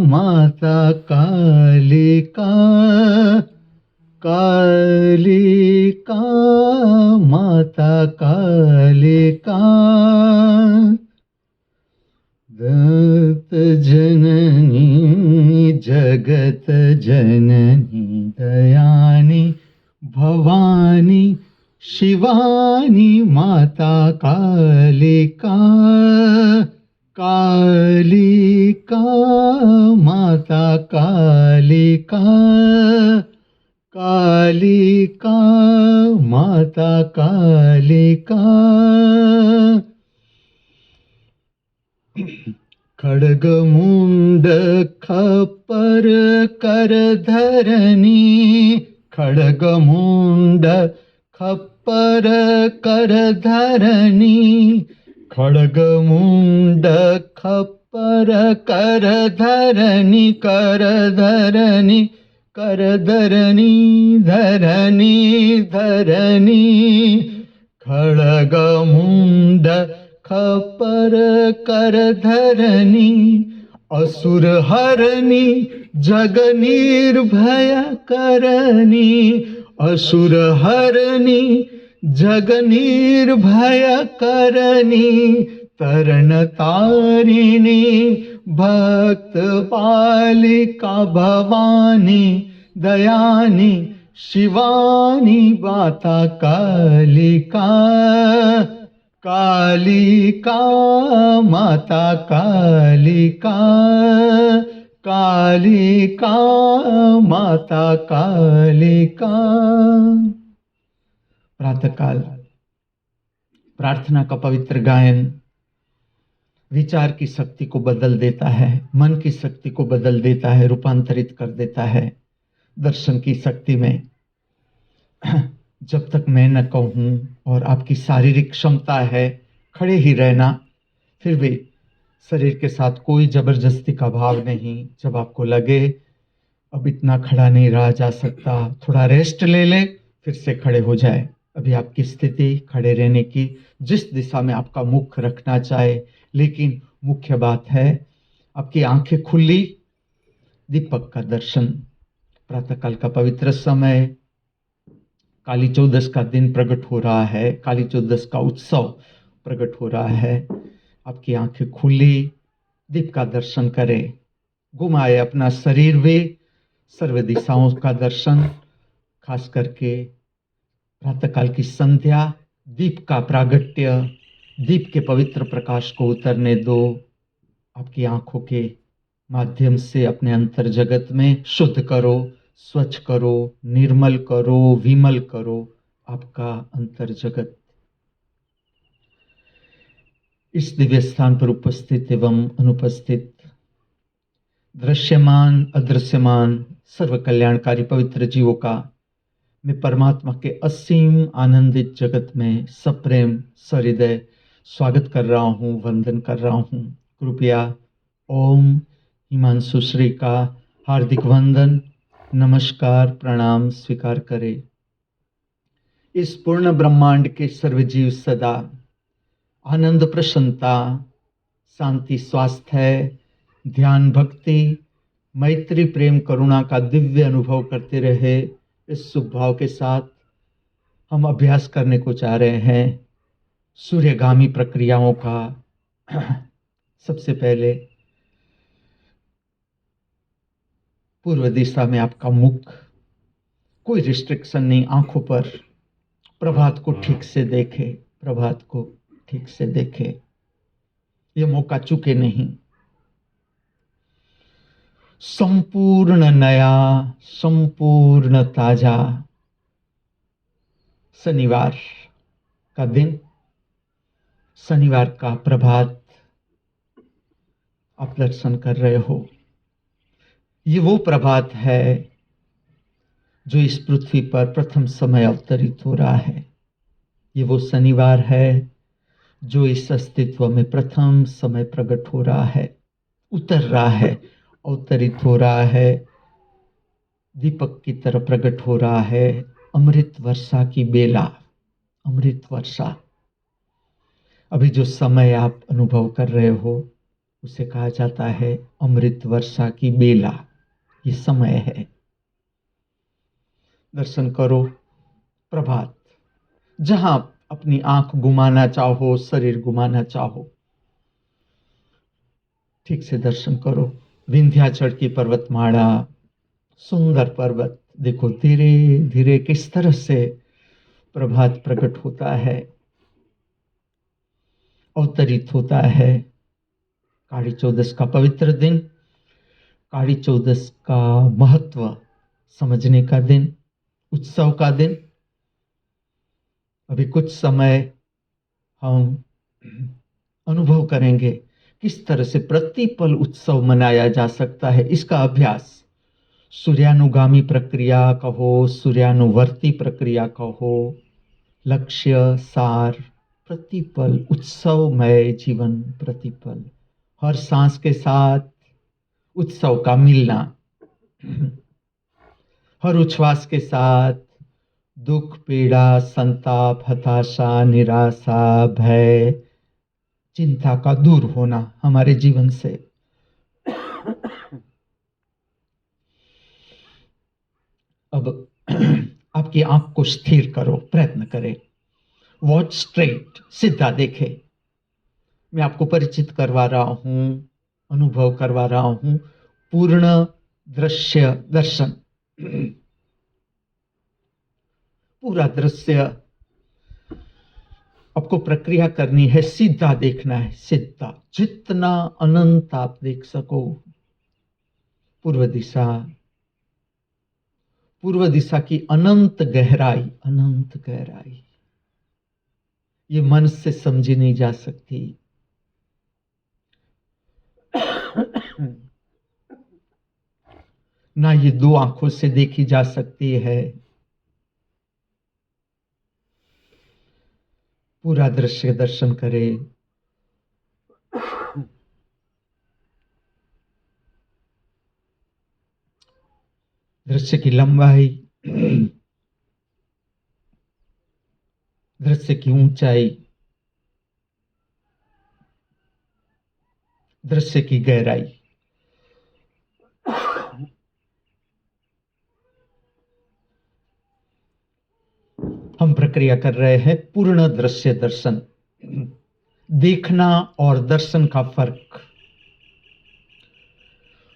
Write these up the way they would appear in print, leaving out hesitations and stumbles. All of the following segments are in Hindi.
माता कालिका, कालिका माता कालिका, दत्त जननी जगत जननी, दयानी भवानी शिवानी माता कालिका, कालिका माता कालिका, कालिका माता कालिका। खड्गमुंड खप्पर करधरणी, खड्गमुंड खप्पर करधरणी, खड्गमुंड खप्पर करधरणी, करधरणी करधरणी धरणी धरणी, खड्गमुंड खप्पर करधरणी, असुर हरणी जग निर्भय करणी, असुर हरणी जग निर्भय करणी, तरण तारिणी भक्त पालिका भवानी, दयानी शिवानी माता कालिका, कालिका माता कालिका, कालिका माता कालिका। प्रातःकाल प्रार्थना का पवित्र गायन विचार की शक्ति को बदल देता है, मन की शक्ति को बदल देता है, रूपांतरित कर देता है दर्शन की शक्ति में। जब तक मैं न कहूं और आपकी शारीरिक क्षमता है खड़े ही रहना, फिर भी शरीर के साथ कोई जबरदस्ती का भाव नहीं। जब आपको लगे अब इतना खड़ा नहीं रहा जा सकता, थोड़ा रेस्ट ले ले, फिर से खड़े हो जाए। अभी आपकी स्थिति खड़े रहने की, जिस दिशा में आपका मुख रखना चाहे, लेकिन मुख्य बात है आपकी आंखें खुली, दीपक का दर्शन। प्रातःकाल का पवित्र समय, काली चौदस का दिन प्रकट हो रहा है, काली चौदस का उत्सव प्रकट हो रहा है। आपकी आंखें खुली, दीप का दर्शन करें, घुमाए अपना शरीर भी, सर्व दिशाओं का दर्शन, खास करके प्रातःकाल की संध्या, दीप का प्रागट्य, दीप के पवित्र प्रकाश को उतरने दो। आपकी आंखों के माध्यम से अपने अंतर जगत में शुद्ध करो, स्वच्छ करो, निर्मल करो, विमल करो आपका अंतर जगत। इस दिव्य स्थान पर उपस्थित एवं अनुपस्थित, दृश्यमान अदृश्यमान सर्व कल्याणकारी पवित्र जीवों का मैं परमात्मा के असीम आनंदित जगत में सप्रेम सहृदय स्वागत कर रहा हूँ, वंदन कर रहा हूँ। कृपया ओम हिमांशु श्री का हार्दिक वंदन, नमस्कार, प्रणाम स्वीकार करें। इस पूर्ण ब्रह्मांड के सर्वजीव सदा आनंद, प्रसन्नता, शांति, स्वास्थ्य, ध्यान, भक्ति, मैत्री, प्रेम, करुणा का दिव्य अनुभव करते रहे। इस शुभ भाव के साथ हम अभ्यास करने को चाह रहे हैं सूर्यगामी प्रक्रियाओं का। सबसे पहले पूर्व दिशा में आपका मुख, कोई रिस्ट्रिक्शन नहीं, आंखों पर प्रभात को ठीक से देखे, प्रभात को ठीक से देखे, ये मौका चूके नहीं। संपूर्ण नया, संपूर्ण ताजा शनिवार का दिन, शनिवार का प्रभात आप दर्शन कर रहे हो। ये वो प्रभात है जो इस पृथ्वी पर प्रथम समय अवतरित हो रहा है। ये वो शनिवार है जो इस अस्तित्व में प्रथम समय प्रकट हो रहा है, उतर रहा है, अवतरित हो रहा है, दीपक की तरह प्रकट हो रहा है। अमृत वर्षा की बेला, अमृत वर्षा। अभी जो समय आप अनुभव कर रहे हो, उसे कहा जाता है अमृत वर्षा की बेला। ये समय है, दर्शन करो। प्रभात, जहां आप अपनी आंख घुमाना चाहो, शरीर घुमाना चाहो, ठीक से दर्शन करो। विंध्याचल की पर्वतमाला, सुंदर पर्वत, देखो धीरे धीरे किस तरह से प्रभात प्रकट होता है, अवतरित होता है। काली चौदस का पवित्र दिन, काली चौदस का महत्व समझने का दिन, उत्सव का दिन। अभी कुछ समय हम अनुभव करेंगे किस तरह से प्रतिपल उत्सव मनाया जा सकता है। इसका अभ्यास सूर्यानुगामी प्रक्रिया कहो, सूर्यानुवर्ती प्रक्रिया कहो, लक्ष्य सार, प्रतिपल उत्सवमय जीवन, प्रतिपल हर सांस के साथ उत्सव का मिलना, हर उच्छ्वास के साथ दुख, पीड़ा, संताप, हताशा, निराशा, भय, चिंता का दूर होना हमारे जीवन से। अब आपकी आंख को स्थिर करो, प्रयत्न करें। वॉच स्ट्रेट, सीधा देखे। मैं आपको परिचित करवा रहा हूं, अनुभव करवा रहा हूं पूर्ण दृश्य दर्शन। पूरा दृश्य आपको प्रक्रिया करनी है, सीधा देखना है, सीधा, जितना अनंत आप देख सको। पूर्व दिशा, पूर्व दिशा की अनंत गहराई, अनंत गहराई, ये मन से समझी नहीं जा सकती। ना ये दो आंखों से देखी जा सकती है। पूरा दृश्य दर्शन करें। दृश्य की लंबाई, दृश्य की ऊंचाई, दृश्य की गहराई। हम प्रक्रिया कर रहे हैं पूर्ण दृश्य दर्शन। देखना और दर्शन का फर्क।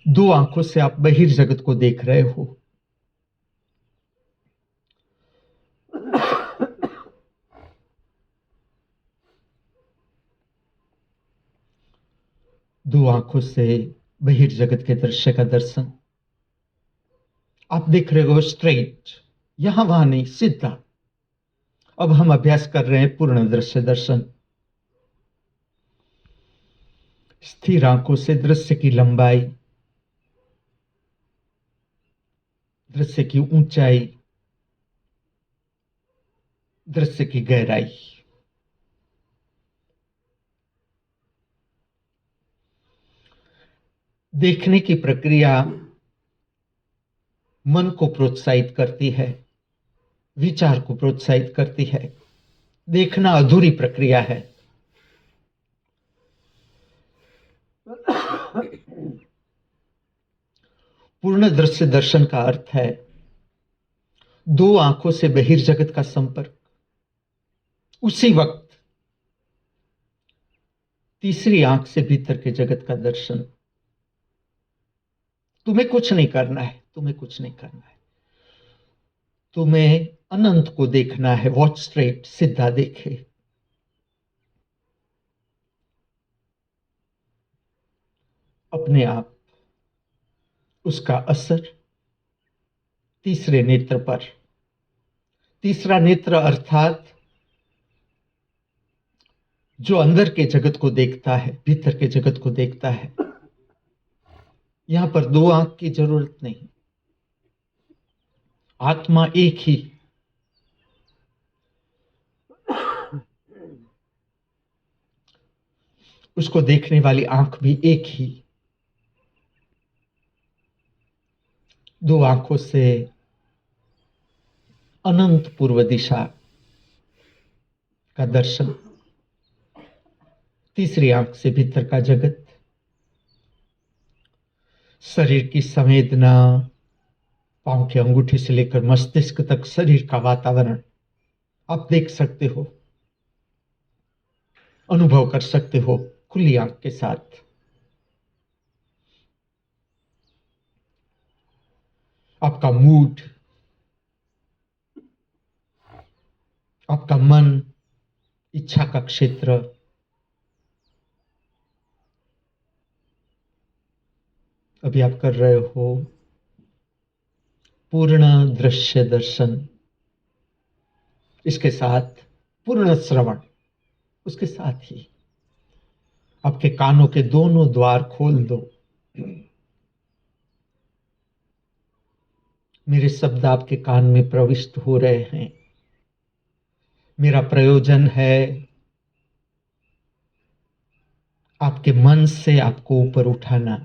दो आंखों से आप बहिर्जगत को देख रहे हो। दो आंखों से बहिर्जगत के दृश्य का दर्शन। आप देख रहे हो स्ट्रेट, यहां वहां नहीं, सीधा। अब हम अभ्यास कर रहे हैं पूर्ण दृश्य दर्शन। स्थिर आंखों से दृश्य की लंबाई, दृश्य की ऊंचाई, दृश्य की गहराई। देखने की प्रक्रिया मन को प्रोत्साहित करती है, विचार को प्रोत्साहित करती है। देखना अधूरी प्रक्रिया है। पूर्ण दृश्य दर्शन का अर्थ है दो आंखों से बहिर्जगत का संपर्क, उसी वक्त तीसरी आंख से भीतर के जगत का दर्शन। तुम्हें कुछ नहीं करना है, तुम्हें कुछ नहीं करना है। तुम्हें अनंत को देखना है। वॉच स्ट्रेट, सीधा देखे। अपने आप उसका असर तीसरे नेत्र पर। तीसरा नेत्र अर्थात जो अंदर के जगत को देखता है, भीतर के जगत को देखता है। यहां पर दो आंख की जरूरत नहीं, आत्मा एक ही। उसको देखने वाली आंख भी एक ही। दो आंखों से अनंत पूर्व दिशा का दर्शन, तीसरी आंख से भीतर का जगत, शरीर की संवेदना, पांव की अंगूठी से लेकर मस्तिष्क तक शरीर का वातावरण आप देख सकते हो, अनुभव कर सकते हो खुली आंख के साथ। आपका मूड, आपका मन, इच्छा का क्षेत्र, अभी आप कर रहे हो पूर्ण दृश्य दर्शन, इसके साथ पूर्ण श्रवण, उसके साथ ही आपके कानों के दोनों द्वार खोल दो। मेरे शब्द आपके कान में प्रविष्ट हो रहे हैं। मेरा प्रयोजन है आपके मन से आपको ऊपर उठाना।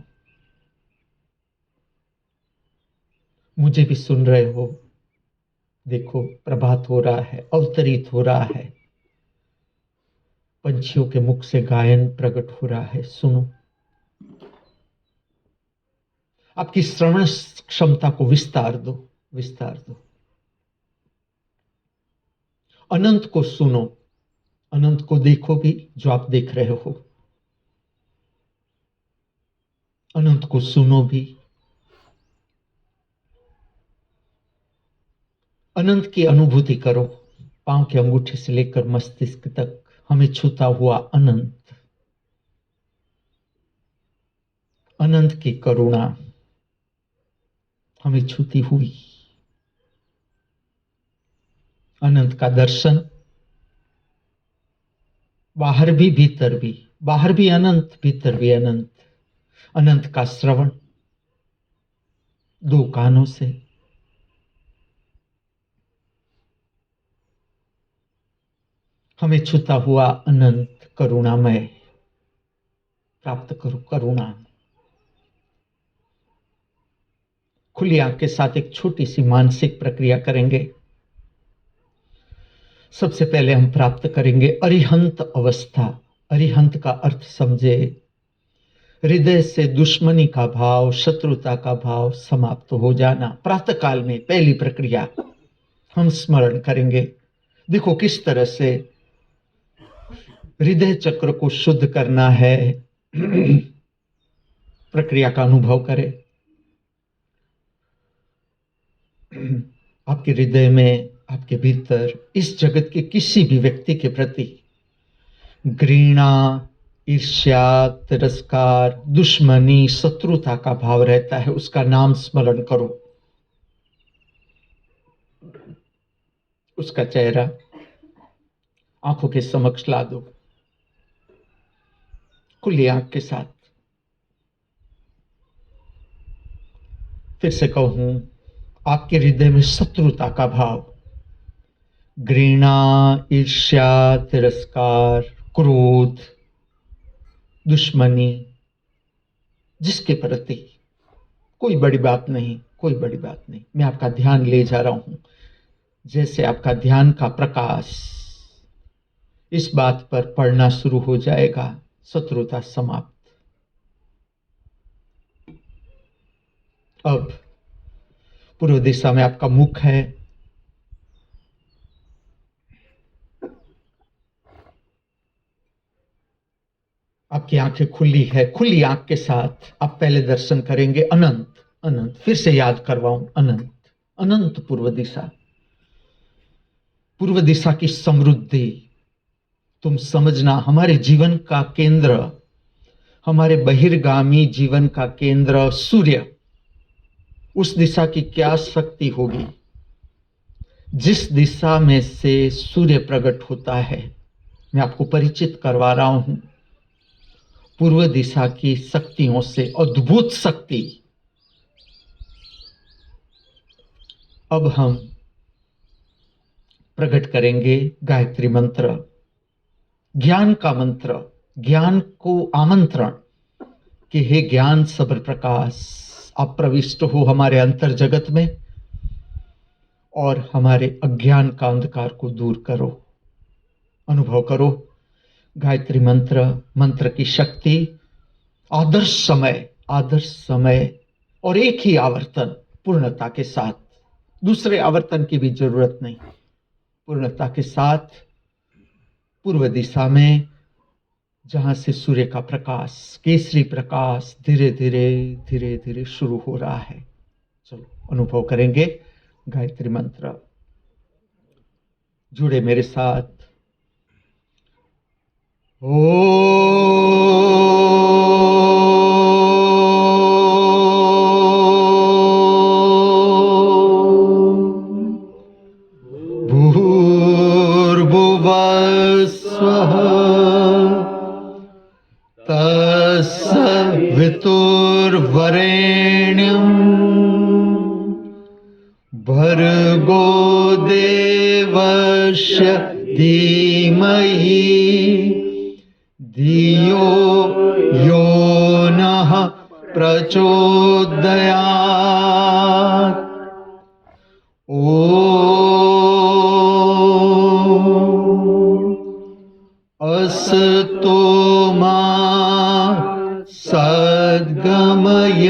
मुझे भी सुन रहे हो, देखो प्रभात हो रहा है, अवतरित हो रहा है, पंछियों के मुख से गायन प्रकट हो रहा है, सुनो। आपकी श्रवण क्षमता को विस्तार दो, विस्तार दो। अनंत को सुनो, अनंत को देखो भी जो आप देख रहे हो, अनंत को सुनो भी। अनंत की अनुभूति करो, पांव की अंगूठी से लेकर मस्तिष्क तक हमें छूता हुआ अनंत, अनंत की करुणा हमें छूती हुई, अनंत का दर्शन, बाहर भी भीतर भी, बाहर भी अनंत भीतर भी अनंत, अनंत का श्रवण दो कानों से, हमें छूता हुआ अनंत करुणामय प्राप्त करो, करुणा। खुली आंख के साथ एक छोटी सी मानसिक प्रक्रिया करेंगे। सबसे पहले हम प्राप्त करेंगे अरिहंत अवस्था। अरिहंत का अर्थ समझे, हृदय से दुश्मनी का भाव, शत्रुता का भाव समाप्त हो जाना। प्रातः काल में पहली प्रक्रिया हम स्मरण करेंगे। देखो किस तरह से हृदय चक्र को शुद्ध करना है। प्रक्रिया का अनुभव करें। आपके हृदय में, आपके भीतर इस जगत के किसी भी व्यक्ति के प्रति घृणा, ईर्ष्या, तिरस्कार, दुश्मनी, शत्रुता का भाव रहता है, उसका नाम स्मरण करो। उसका चेहरा आंखों के समक्ष ला दो, खुली आंख के साथ। फिर से कहूं, आपके हृदय में शत्रुता का भाव, घृणा, ईर्ष्या, तिरस्कार, क्रोध, दुश्मनी, जिसके प्रति कोई बड़ी बात नहीं, कोई बड़ी बात नहीं, मैं आपका ध्यान ले जा रहा हूं। जैसे आपका ध्यान का प्रकाश इस बात पर पड़ना शुरू हो जाएगा, शत्रुता समाप्त। अब पूर्व दिशा में आपका मुख है। आपकी आंखें खुली है। खुली आंख के साथ आप पहले दर्शन करेंगे अनंत, अनंत। फिर से याद करवाऊं, अनंत, अनंत पूर्व दिशा, पूर्व दिशा की समृद्धि। तुम समझना, हमारे जीवन का केंद्र, हमारे बहिर्गामी जीवन का केंद्र सूर्य। उस दिशा की क्या शक्ति होगी? जिस दिशा में से सूर्य प्रकट होता है, मैं आपको परिचित करवा रहा हूं पूर्व दिशा की शक्तियों से, अद्भुत शक्ति। अब हम प्रकट करेंगे गायत्री मंत्र, ज्ञान का मंत्र, ज्ञान को आमंत्रण कि हे ज्ञान सबर प्रकाश, आप प्रविष्ट हो हमारे अंतर जगत में और हमारे अज्ञान का अंधकार को दूर करो। अनुभव करो गायत्री मंत्र, मंत्र की शक्ति। आदर्श समय, आदर्श समय और एक ही आवर्तन पूर्णता के साथ, दूसरे आवर्तन की भी जरूरत नहीं, पूर्णता के साथ पूर्व दिशा में जहां से सूर्य का प्रकाश, केसरी प्रकाश धीरे धीरे धीरे धीरे शुरू हो रहा है। चलो अनुभव करेंगे गायत्री मंत्र। जुड़े मेरे साथ। भूर्भुवस्वः तत्सवितुर्वरेण्यं भर्गो देवस्य धीमहि धियो यो नः प्रचोदयात्। अस्तु मा सद्गमय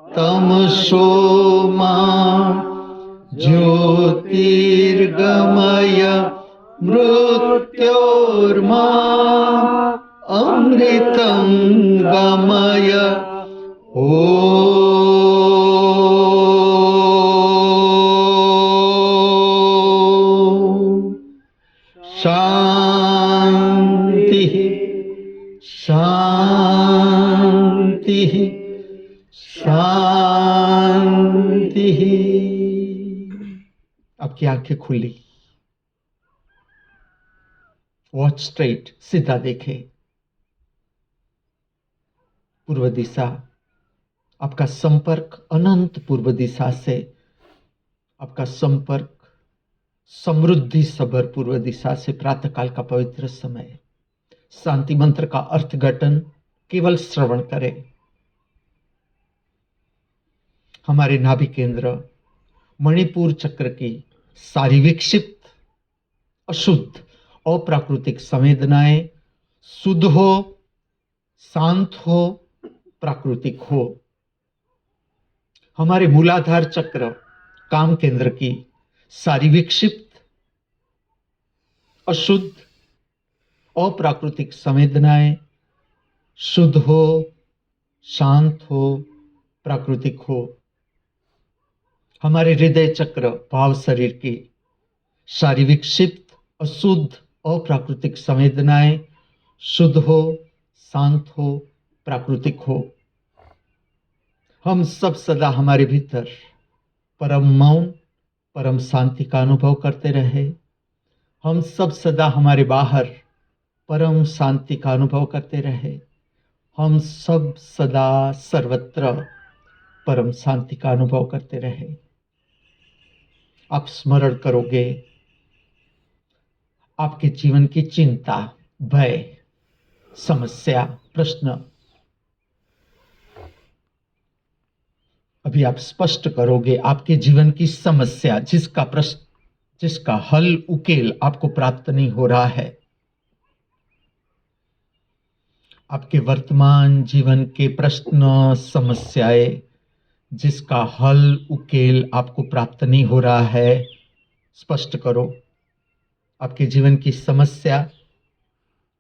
तमसो मा ज्योतिर्गमय मृत्योर्मा अमृतं गमय। शांति शांति शांति। आपकी आंखें खुली, वॉच स्ट्रेट, सीधा देखे पूर्व दिशा। आपका संपर्क अनंत पूर्व दिशा से, आपका संपर्क समृद्धि सबर पूर्व दिशा से। प्रातःकाल का पवित्र समय, शांति मंत्र का अर्थघटन केवल श्रवण करें। हमारे नाभि केंद्र मणिपुर चक्र की सारी विक्षिप्त, अशुद्ध, अप्राकृतिक संवेदनाएं शुद्ध हो, शांत हो, प्राकृतिक हो। हमारे मूलाधार चक्र काम केंद्र की सारी विक्षिप्त, अशुद्ध, अप्राकृतिक संवेदनाएं शुद्ध हो, शांत हो, प्राकृतिक हो। हमारे हृदय चक्र भाव शरीर की सारी विक्षिप्त, अशुद्ध, अप्राकृतिक संवेदनाएं शुद्ध हो, शांत हो, प्राकृतिक हो। हम सब सदा हमारे भीतर परम मौन, परम शांति का अनुभव करते रहे। हम सब सदा हमारे बाहर परम शांति का अनुभव करते रहे। हम सब सदा सर्वत्र परम शांति का अनुभव करते रहे। आप स्मरण करोगे आपके जीवन की चिंता, भय, समस्या, प्रश्न, अभी आप स्पष्ट करोगे आपके जीवन की समस्या, जिसका प्रश्न, जिसका हल, उकेल आपको प्राप्त नहीं हो रहा है। आपके वर्तमान जीवन के प्रश्न, समस्याएं, जिसका हल, उकेल आपको प्राप्त नहीं हो रहा है, स्पष्ट करो। आपके जीवन की समस्या,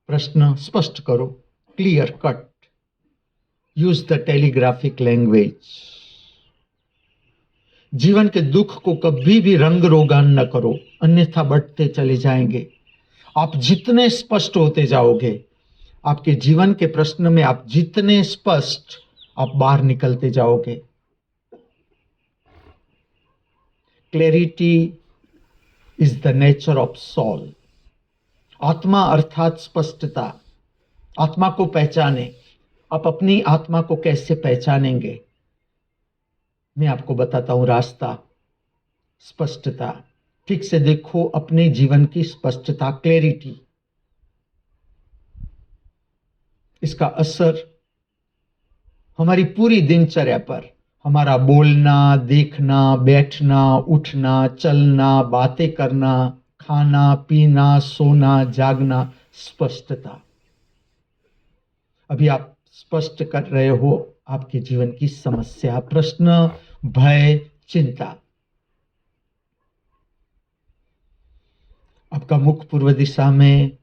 प्रश्न स्पष्ट करो, clear cut. Use the telegraphic language. जीवन के दुख को कभी भी रंग रोगान न करो, अन्यथा बढ़ते चले जाएंगे। आप जितने स्पष्ट होते जाओगे, आपके जीवन के प्रश्न में आप जितने स्पष्ट, आप बाहर निकलते जाओगे। Clarity is the nature of soul. आत्मा अर्थात स्पष्टता। आत्मा को पहचाने। आप अपनी आत्मा को कैसे पहचानेंगे? मैं आपको बताता हूं रास्ता, स्पष्टता। ठीक से देखो अपने जीवन की स्पष्टता, क्लैरिटी। इसका असर हमारी पूरी दिनचर्या पर, हमारा बोलना, देखना, बैठना, उठना, चलना, बातें करना, खाना, पीना, सोना, जागना, स्पष्टता। अभी आप स्पष्ट कर रहे हो आपके जीवन की समस्या, प्रश्न, भय, चिंता। आपका मुख पूर्व दिशा में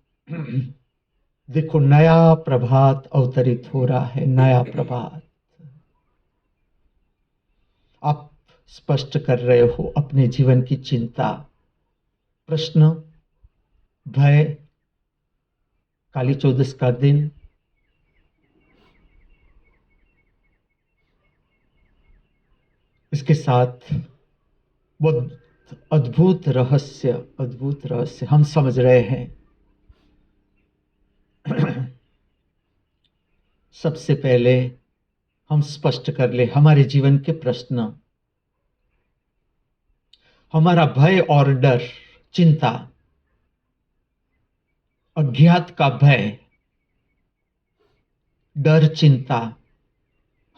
देखो नया प्रभात अवतरित हो रहा है, नया प्रभात। आप स्पष्ट कर रहे हो अपने जीवन की चिंता, प्रश्न, भय, काली चौदस का दिन। इसके साथ बहुत अद्भुत रहस्य हम समझ रहे हैं। सबसे पहले हम स्पष्ट कर ले हमारे जीवन के प्रश्न, हमारा भय और डर, चिंता, अज्ञात का भय, डर, चिंता,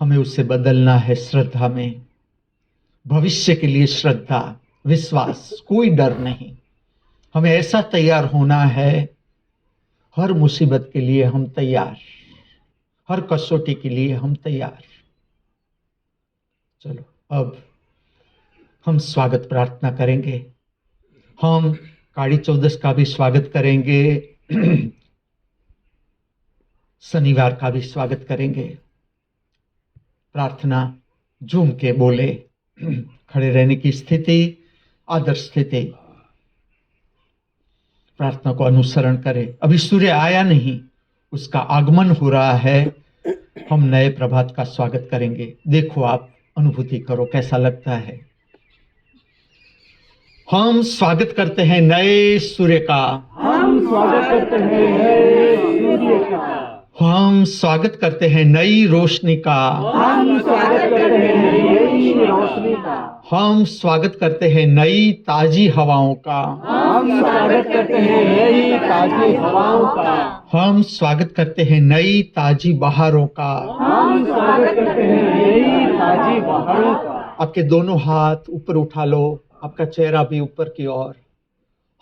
हमें उसे बदलना है श्रद्धा में। भविष्य के लिए श्रद्धा, विश्वास, कोई डर नहीं। हमें ऐसा तैयार होना है, हर मुसीबत के लिए हम तैयार, हर कसौटी के लिए हम तैयार। चलो अब हम स्वागत प्रार्थना करेंगे। हम काली चौदस का भी स्वागत करेंगे, शनिवार का भी स्वागत करेंगे। प्रार्थना झूम के बोले, खड़े रहने की स्थिति, आदर्श स्थिति। प्रार्थना को अनुसरण करें। अभी सूर्य आया नहीं, उसका आगमन हो रहा है। हम नए प्रभात का स्वागत करेंगे। देखो, आप अनुभूति करो कैसा लगता है। हम स्वागत करते हैं नए सूर्य का, हम स्वागत करते हैं नए सूर्य का, हम स्वागत करते हैं नई रोशनी का, हम स्वागत करते हैं नई रोशनी का, हम स्वागत करते हैं नई ताजी हवाओं का, हम स्वागत करते हैं नई ताजी हवाओं का, हम स्वागत करते हैं नई ताजी बहारों का। हम स्वागत करते हैं नई ताजी बहारों का। आपके दोनों हाथ ऊपर उठा लो, आपका चेहरा भी ऊपर की ओर।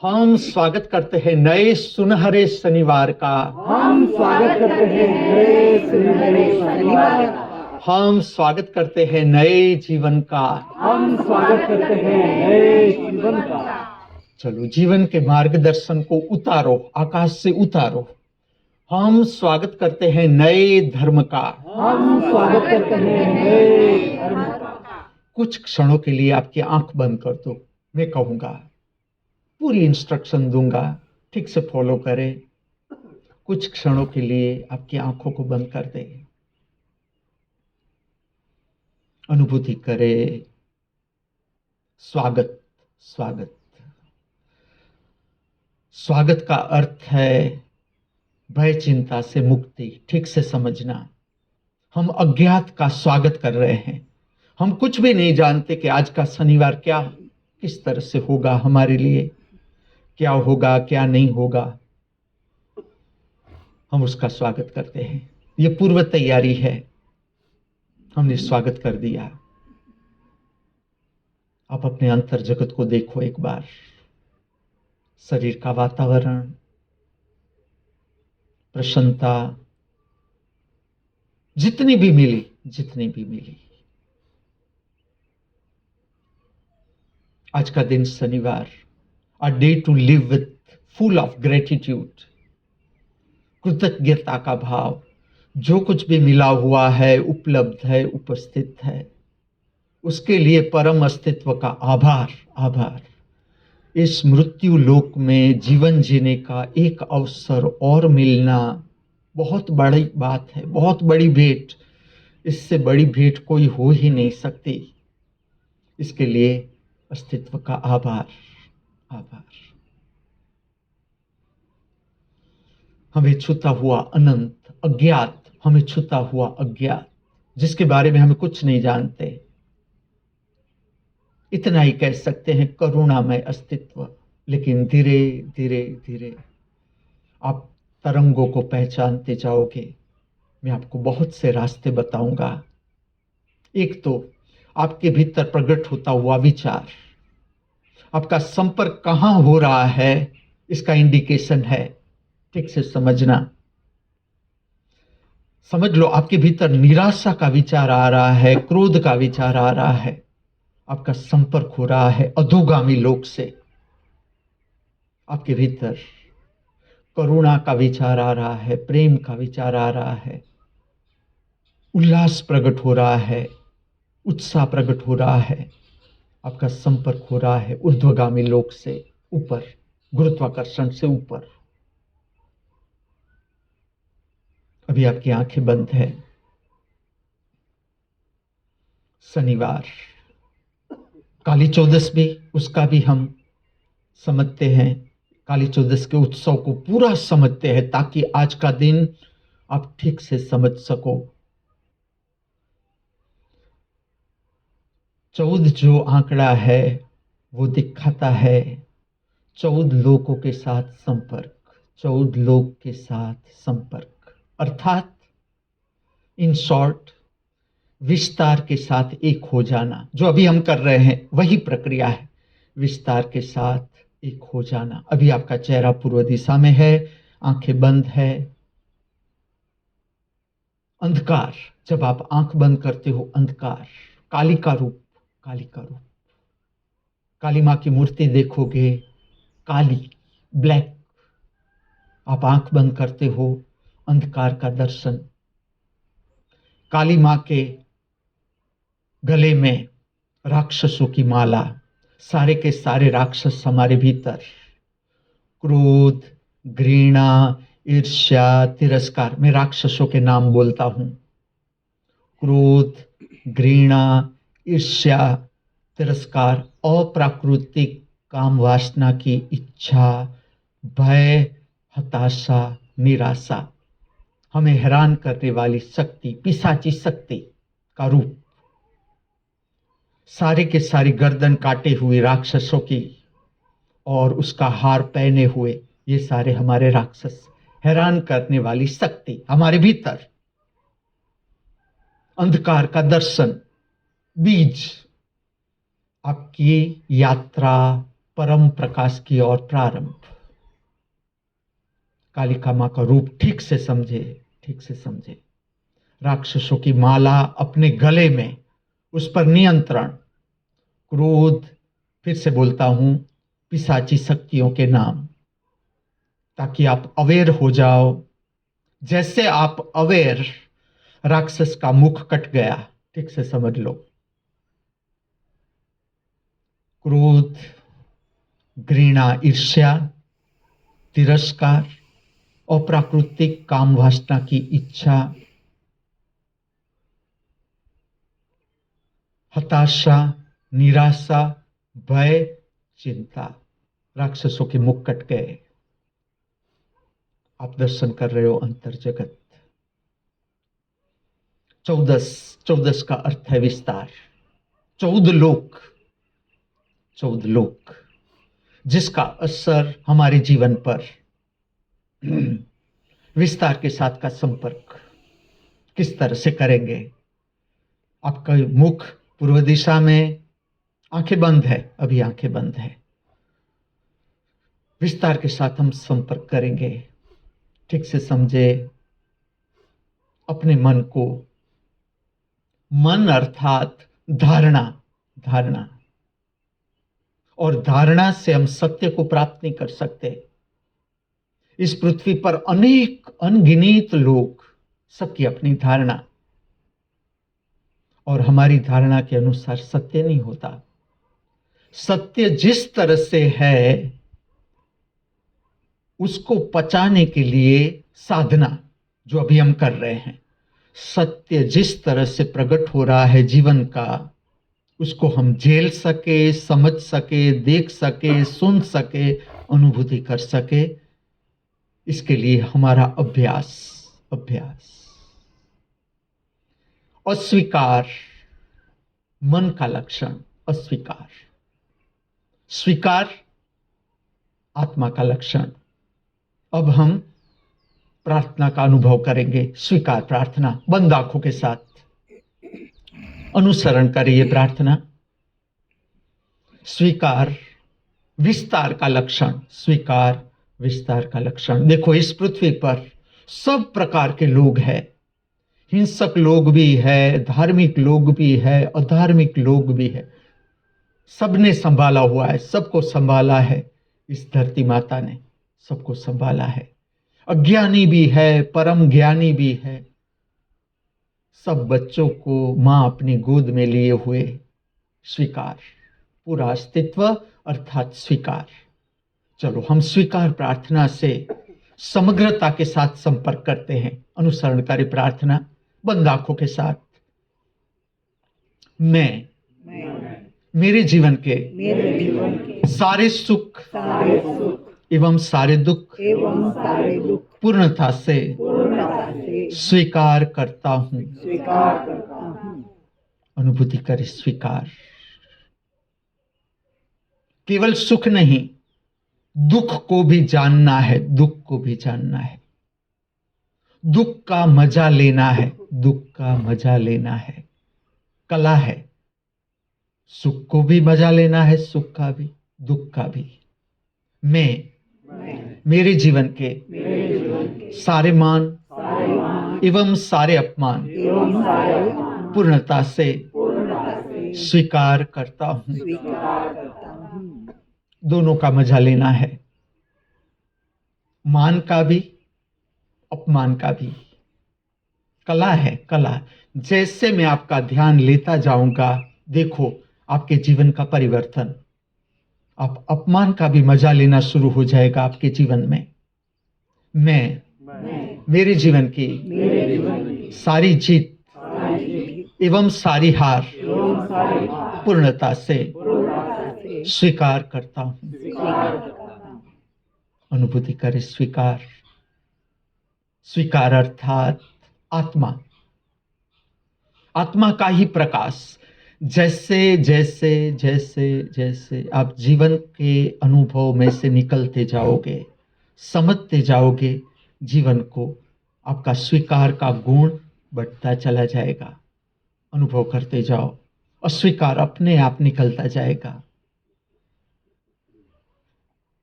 हम स्वागत करते हैं नए सुनहरे शनिवार का, हम स्वागत करते हैं नए सुनहरे शनिवार का, हम स्वागत करते हैं नए जीवन का, हम स्वागत करते हैं नए जीवन का। चलो जीवन के मार्गदर्शन को उतारो, आकाश से उतारो। हम स्वागत करते हैं नए धर्म का, हम स्वागत करते हैं नए धर्म का। कुछ क्षणों के लिए आपकी आंख बंद कर दो। मैं कहूंगा, पूरी इंस्ट्रक्शन दूंगा, ठीक से फॉलो करें। कुछ क्षणों के लिए आपकी आंखों को बंद कर दे, अनुभूति करे। स्वागत, स्वागत, स्वागत का अर्थ है भय चिंता से मुक्ति। ठीक से समझना, हम अज्ञात का स्वागत कर रहे हैं। हम कुछ भी नहीं जानते कि आज का शनिवार क्या, किस तरह से होगा, हमारे लिए क्या होगा, क्या नहीं होगा। हम उसका स्वागत करते हैं। ये पूर्व तैयारी है, हमने स्वागत कर दिया। आप अपने अंतर जगत को देखो एक बार, शरीर का वातावरण, प्रसन्नता जितनी भी मिली। आज का दिन शनिवार, a day to live with full of gratitude, कृतज्ञता का भाव। जो कुछ भी मिला हुआ है, उपलब्ध है, उपस्थित है, उसके लिए परम अस्तित्व का आभार। इस मृत्यु लोक में जीवन जीने का एक अवसर और मिलना बहुत बड़ी बात है, बहुत बड़ी भेंट। इससे बड़ी भेंट कोई हो ही नहीं सकती। इसके लिए अस्तित्व का आभार। हमें छूता हुआ अनंत अज्ञात, हमें छूता हुआ अज्ञात, जिसके बारे में हमें कुछ नहीं जानते। इतना ही कह सकते हैं, करुणामय अस्तित्व। लेकिन धीरे धीरे आप तरंगों को पहचानते जाओगे। मैं आपको बहुत से रास्ते बताऊंगा। एक तो आपके भीतर प्रकट होता हुआ विचार, आपका संपर्क कहां हो रहा है, इसका इंडिकेशन है। ठीक से समझना। समझ लो आपके भीतर निराशा का विचार आ रहा है, क्रोध का विचार आ रहा है, आपका संपर्क हो रहा है अधोगामी लोक से। आपके भीतर करुणा का विचार आ रहा है, प्रेम का विचार आ रहा है, उल्लास प्रकट हो रहा है, उत्साह प्रकट हो रहा है, आपका संपर्क हो रहा है ऊर्ध्वगामी लोक से ऊपर, गुरुत्वाकर्षण से ऊपर। अभी आपकी आंखें बंद है। शनिवार काली चौदस भी, उसका भी हम समझते हैं, काली चौदस के उत्सव को पूरा समझते हैं ताकि आज का दिन आप ठीक से समझ सको। 14 जो आंकड़ा है वो दिखाता है 14 लोगों के साथ संपर्क, 14 लोग के साथ संपर्क, अर्थात इन शॉर्ट विस्तार के साथ एक हो जाना। जो अभी हम कर रहे हैं वही प्रक्रिया है, विस्तार के साथ एक हो जाना। अभी आपका चेहरा पूर्व दिशा में है, आंखें बंद है। अंधकार, जब आप आंख बंद करते हो, अंधकार, काली का रूप, काली का रूप। काली मां की मूर्ति देखोगे, काली, ब्लैक। आप आंख बंद करते हो, अंधकार का दर्शन। काली मां के गले में राक्षसों की माला, सारे के सारे राक्षस हमारे भीतर, क्रोध, घृणा, ईर्ष्या, तिरस्कार। मैं राक्षसों के नाम बोलता हूं, क्रोध, घृणा, ईर्ष्या, तिरस्कार, अप्राकृतिक काम वासना की इच्छा, भय, हताशा, निराशा, हमें हैरान करने वाली शक्ति, पिशाची शक्ति का रूप। सारे के सारी गर्दन काटे हुए राक्षसों की और उसका हार पहने हुए, ये सारे हमारे राक्षस, हैरान करने वाली शक्ति हमारे भीतर। अंधकार का दर्शन, बीज, आपकी यात्रा परम प्रकाश की ओर प्रारंभ। कालिका मां का रूप ठीक से समझे, ठीक से समझे। राक्षसों की माला अपने गले में, उस पर नियंत्रण, क्रोध, फिर से बोलता हूं, पिशाची शक्तियों के नाम, ताकि आप अवेयर हो जाओ। जैसे आप अवेयर, राक्षस का मुख कट गया, ठीक से समझ लो। क्रोध, घृणा, ईर्ष्या, तिरस्कार, अप्राकृतिक काम वासना की इच्छा, हताशा, निराशा, भय, चिंता, राक्षसों के मुख कट गए। आप दर्शन कर रहे हो अंतर जगत। 14 का अर्थ है विस्तार। 14 लोक, 14 लोक, जिसका असर हमारे जीवन पर, विस्तार के साथ का संपर्क किस तरह से करेंगे। आपका मुख पूर्व दिशा में, आंखें बंद है, अभी आंखें बंद है। विस्तार के साथ हम संपर्क करेंगे। ठीक से समझे अपने मन को। मन अर्थात धारणा, धारणा, और धारणा से हम सत्य को प्राप्त नहीं कर सकते। इस पृथ्वी पर अनेक अनगिनत लोग, सबकी अपनी धारणा, और हमारी धारणा के अनुसार सत्य नहीं होता। सत्य जिस तरह से है उसको पचाने के लिए साधना, जो अभी हम कर रहे हैं, सत्य जिस तरह से प्रकट हो रहा है जीवन का, उसको हम झेल सके, समझ सके, देख सके, सुन सके, अनुभूति कर सके, इसके लिए हमारा अभ्यास, अभ्यास। अस्वीकार, मन का लक्षण, अस्वीकार। स्वीकार, आत्मा का लक्षण। अब हम प्रार्थना का अनुभव करेंगे। स्वीकार प्रार्थना, बंद आंखों के साथ अनुसरण करिए प्रार्थना। स्वीकार, विस्तार का लक्षण, स्वीकार, विस्तार का लक्षण। देखो इस पृथ्वी पर सब प्रकार के लोग हैं, हिंसक लोग भी है, धार्मिक लोग भी है, अधार्मिक लोग भी है। सबने संभाला हुआ है, सबको संभाला है। इस धरती माता ने सबको संभाला है। अज्ञानी भी है, परम ज्ञानी भी है। सब बच्चों को मां अपनी गोद में लिए हुए स्वीकार, पूरा अस्तित्व अर्थात स्वीकार। चलो हम स्वीकार प्रार्थना से समग्रता के साथ संपर्क करते हैं। अनुसरणकारी प्रार्थना बंद आंखों के साथ। मैं मेरे जीवन के सारे सुख एवं सारे दुख पूर्णता से स्वीकार करता हूं। अनुभूति करे स्वीकार। केवल सुख नहीं, दुख को भी जानना है, दुख को भी जानना है। दुख का मजा लेना है, दुख का मजा लेना है। कला है, सुख को भी मजा लेना है, सुख का भी, दुख का भी। मैं मेरे जीवन के सारे मान एवं सारे अपमान पूर्णता से स्वीकार करता हूं। दोनों का मजा लेना है, मान का भी, अपमान का भी। कला है, कला। जैसे मैं आपका ध्यान लेता जाऊंगा, देखो आपके जीवन का परिवर्तन। आप अपमान का भी मजा लेना शुरू हो जाएगा आपके जीवन में। मैं मेरे जीवन की सारी जीत एवं सारी हार पूर्णता से स्वीकार करता हूं। अनुभूति करे स्वीकार। स्वीकार अर्थात आत्मा, आत्मा का ही प्रकाश। जैसे जैसे जैसे जैसे आप जीवन के अनुभव में से निकलते जाओगे, समझते जाओगे जीवन को, आपका स्वीकार का गुण बढ़ता चला जाएगा। अनुभव करते जाओ, अस्वीकार अपने आप निकलता जाएगा।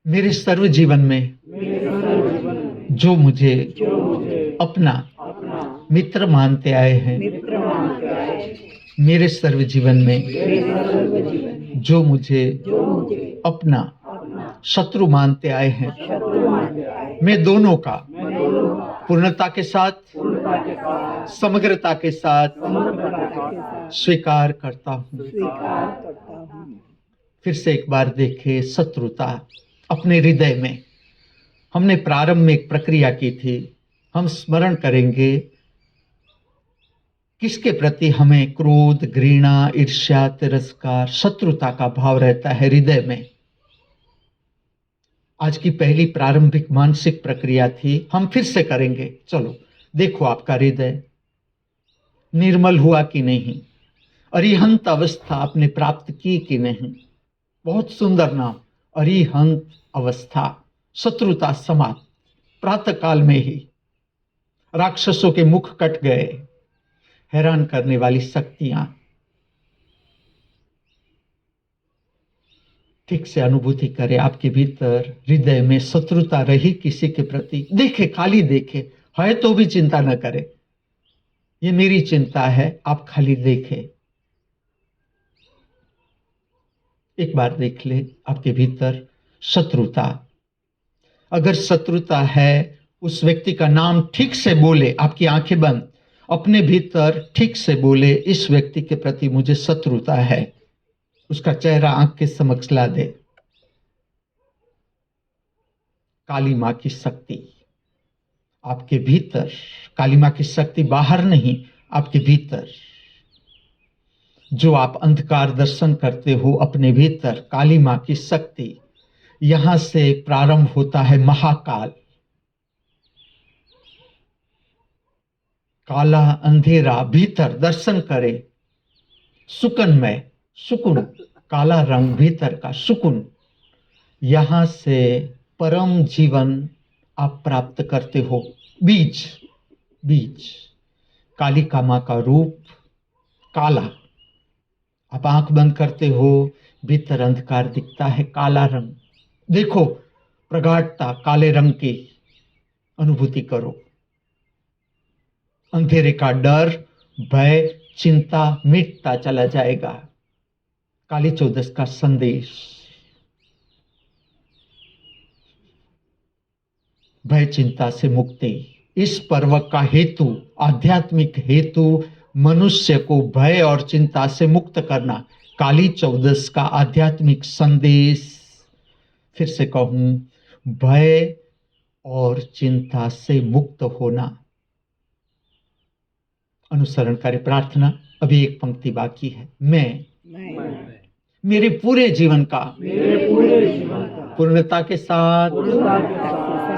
मेरे सर्व जीवन में जो मुझे अपना मित्र मानते आए हैं, मेरे सर्व जीवन में जो मुझे अपना शत्रु मानते आए हैं, मैं दोनों का पूर्णता के साथ, समग्रता के साथ स्वीकार करता हूं। फिर से एक बार देखें शत्रुता अपने हृदय में। हमने प्रारंभ में एक प्रक्रिया की थी, हम स्मरण करेंगे किसके प्रति हमें क्रोध, घृणा, ईर्ष्या, तिरस्कार, शत्रुता का भाव रहता है हृदय में। आज की पहली प्रारंभिक मानसिक प्रक्रिया थी, हम फिर से करेंगे। चलो देखो आपका हृदय निर्मल हुआ कि नहीं, अरिहंत अवस्था आपने प्राप्त की कि नहीं। बहुत सुंदर नाम, अरिहंत अवस्था, शत्रुता समाप्त। प्रातः काल में ही राक्षसों के मुख कट गए, हैरान करने वाली शक्तियां। ठीक से अनुभूति करें आपके भीतर हृदय में शत्रुता रही किसी के प्रति, देखे, खाली देखे, है तो भी चिंता न करे, ये मेरी चिंता है, आप खाली देखें। एक बार देख ले आपके भीतर शत्रुता। अगर शत्रुता है, उस व्यक्ति का नाम ठीक से बोले, आपकी आंखें बंद, अपने भीतर ठीक से बोले, इस व्यक्ति के प्रति मुझे शत्रुता है। उसका चेहरा आंख के समक्ष ला दे। काली मां की शक्ति आपके भीतर, काली मां की शक्ति बाहर नहीं, आपके भीतर। जो आप अंधकार दर्शन करते हो अपने भीतर, काली मां की शक्ति, यहां से प्रारंभ होता है महाकाल। काला अंधेरा भीतर दर्शन करे, सुकनमय, सुकुन, काला रंग भीतर का सुकुन, यहां से परम जीवन आप प्राप्त करते हो। बीज, बीज, कालिका मां का रूप काला। आप आंख बंद करते हो, भीतर अंधकार दिखता है, काला रंग। देखो प्रगाढ़ता काले रंग की, अनुभूति करो, अंधेरे का डर, भय, चिंता मिटता चला जाएगा। काली चौदस का संदेश, भय चिंता से मुक्ति। इस पर्व का हेतु, आध्यात्मिक हेतु, मनुष्य को भय और चिंता से मुक्त करना। काली चौदस का आध्यात्मिक संदेश, फिर से कहूं, भय और चिंता से मुक्त होना। अनुसरण करें प्रार्थना। अभी एक पंक्ति बाकी है। मैं मेरे पूरे जीवन का पूर्णता के साथ,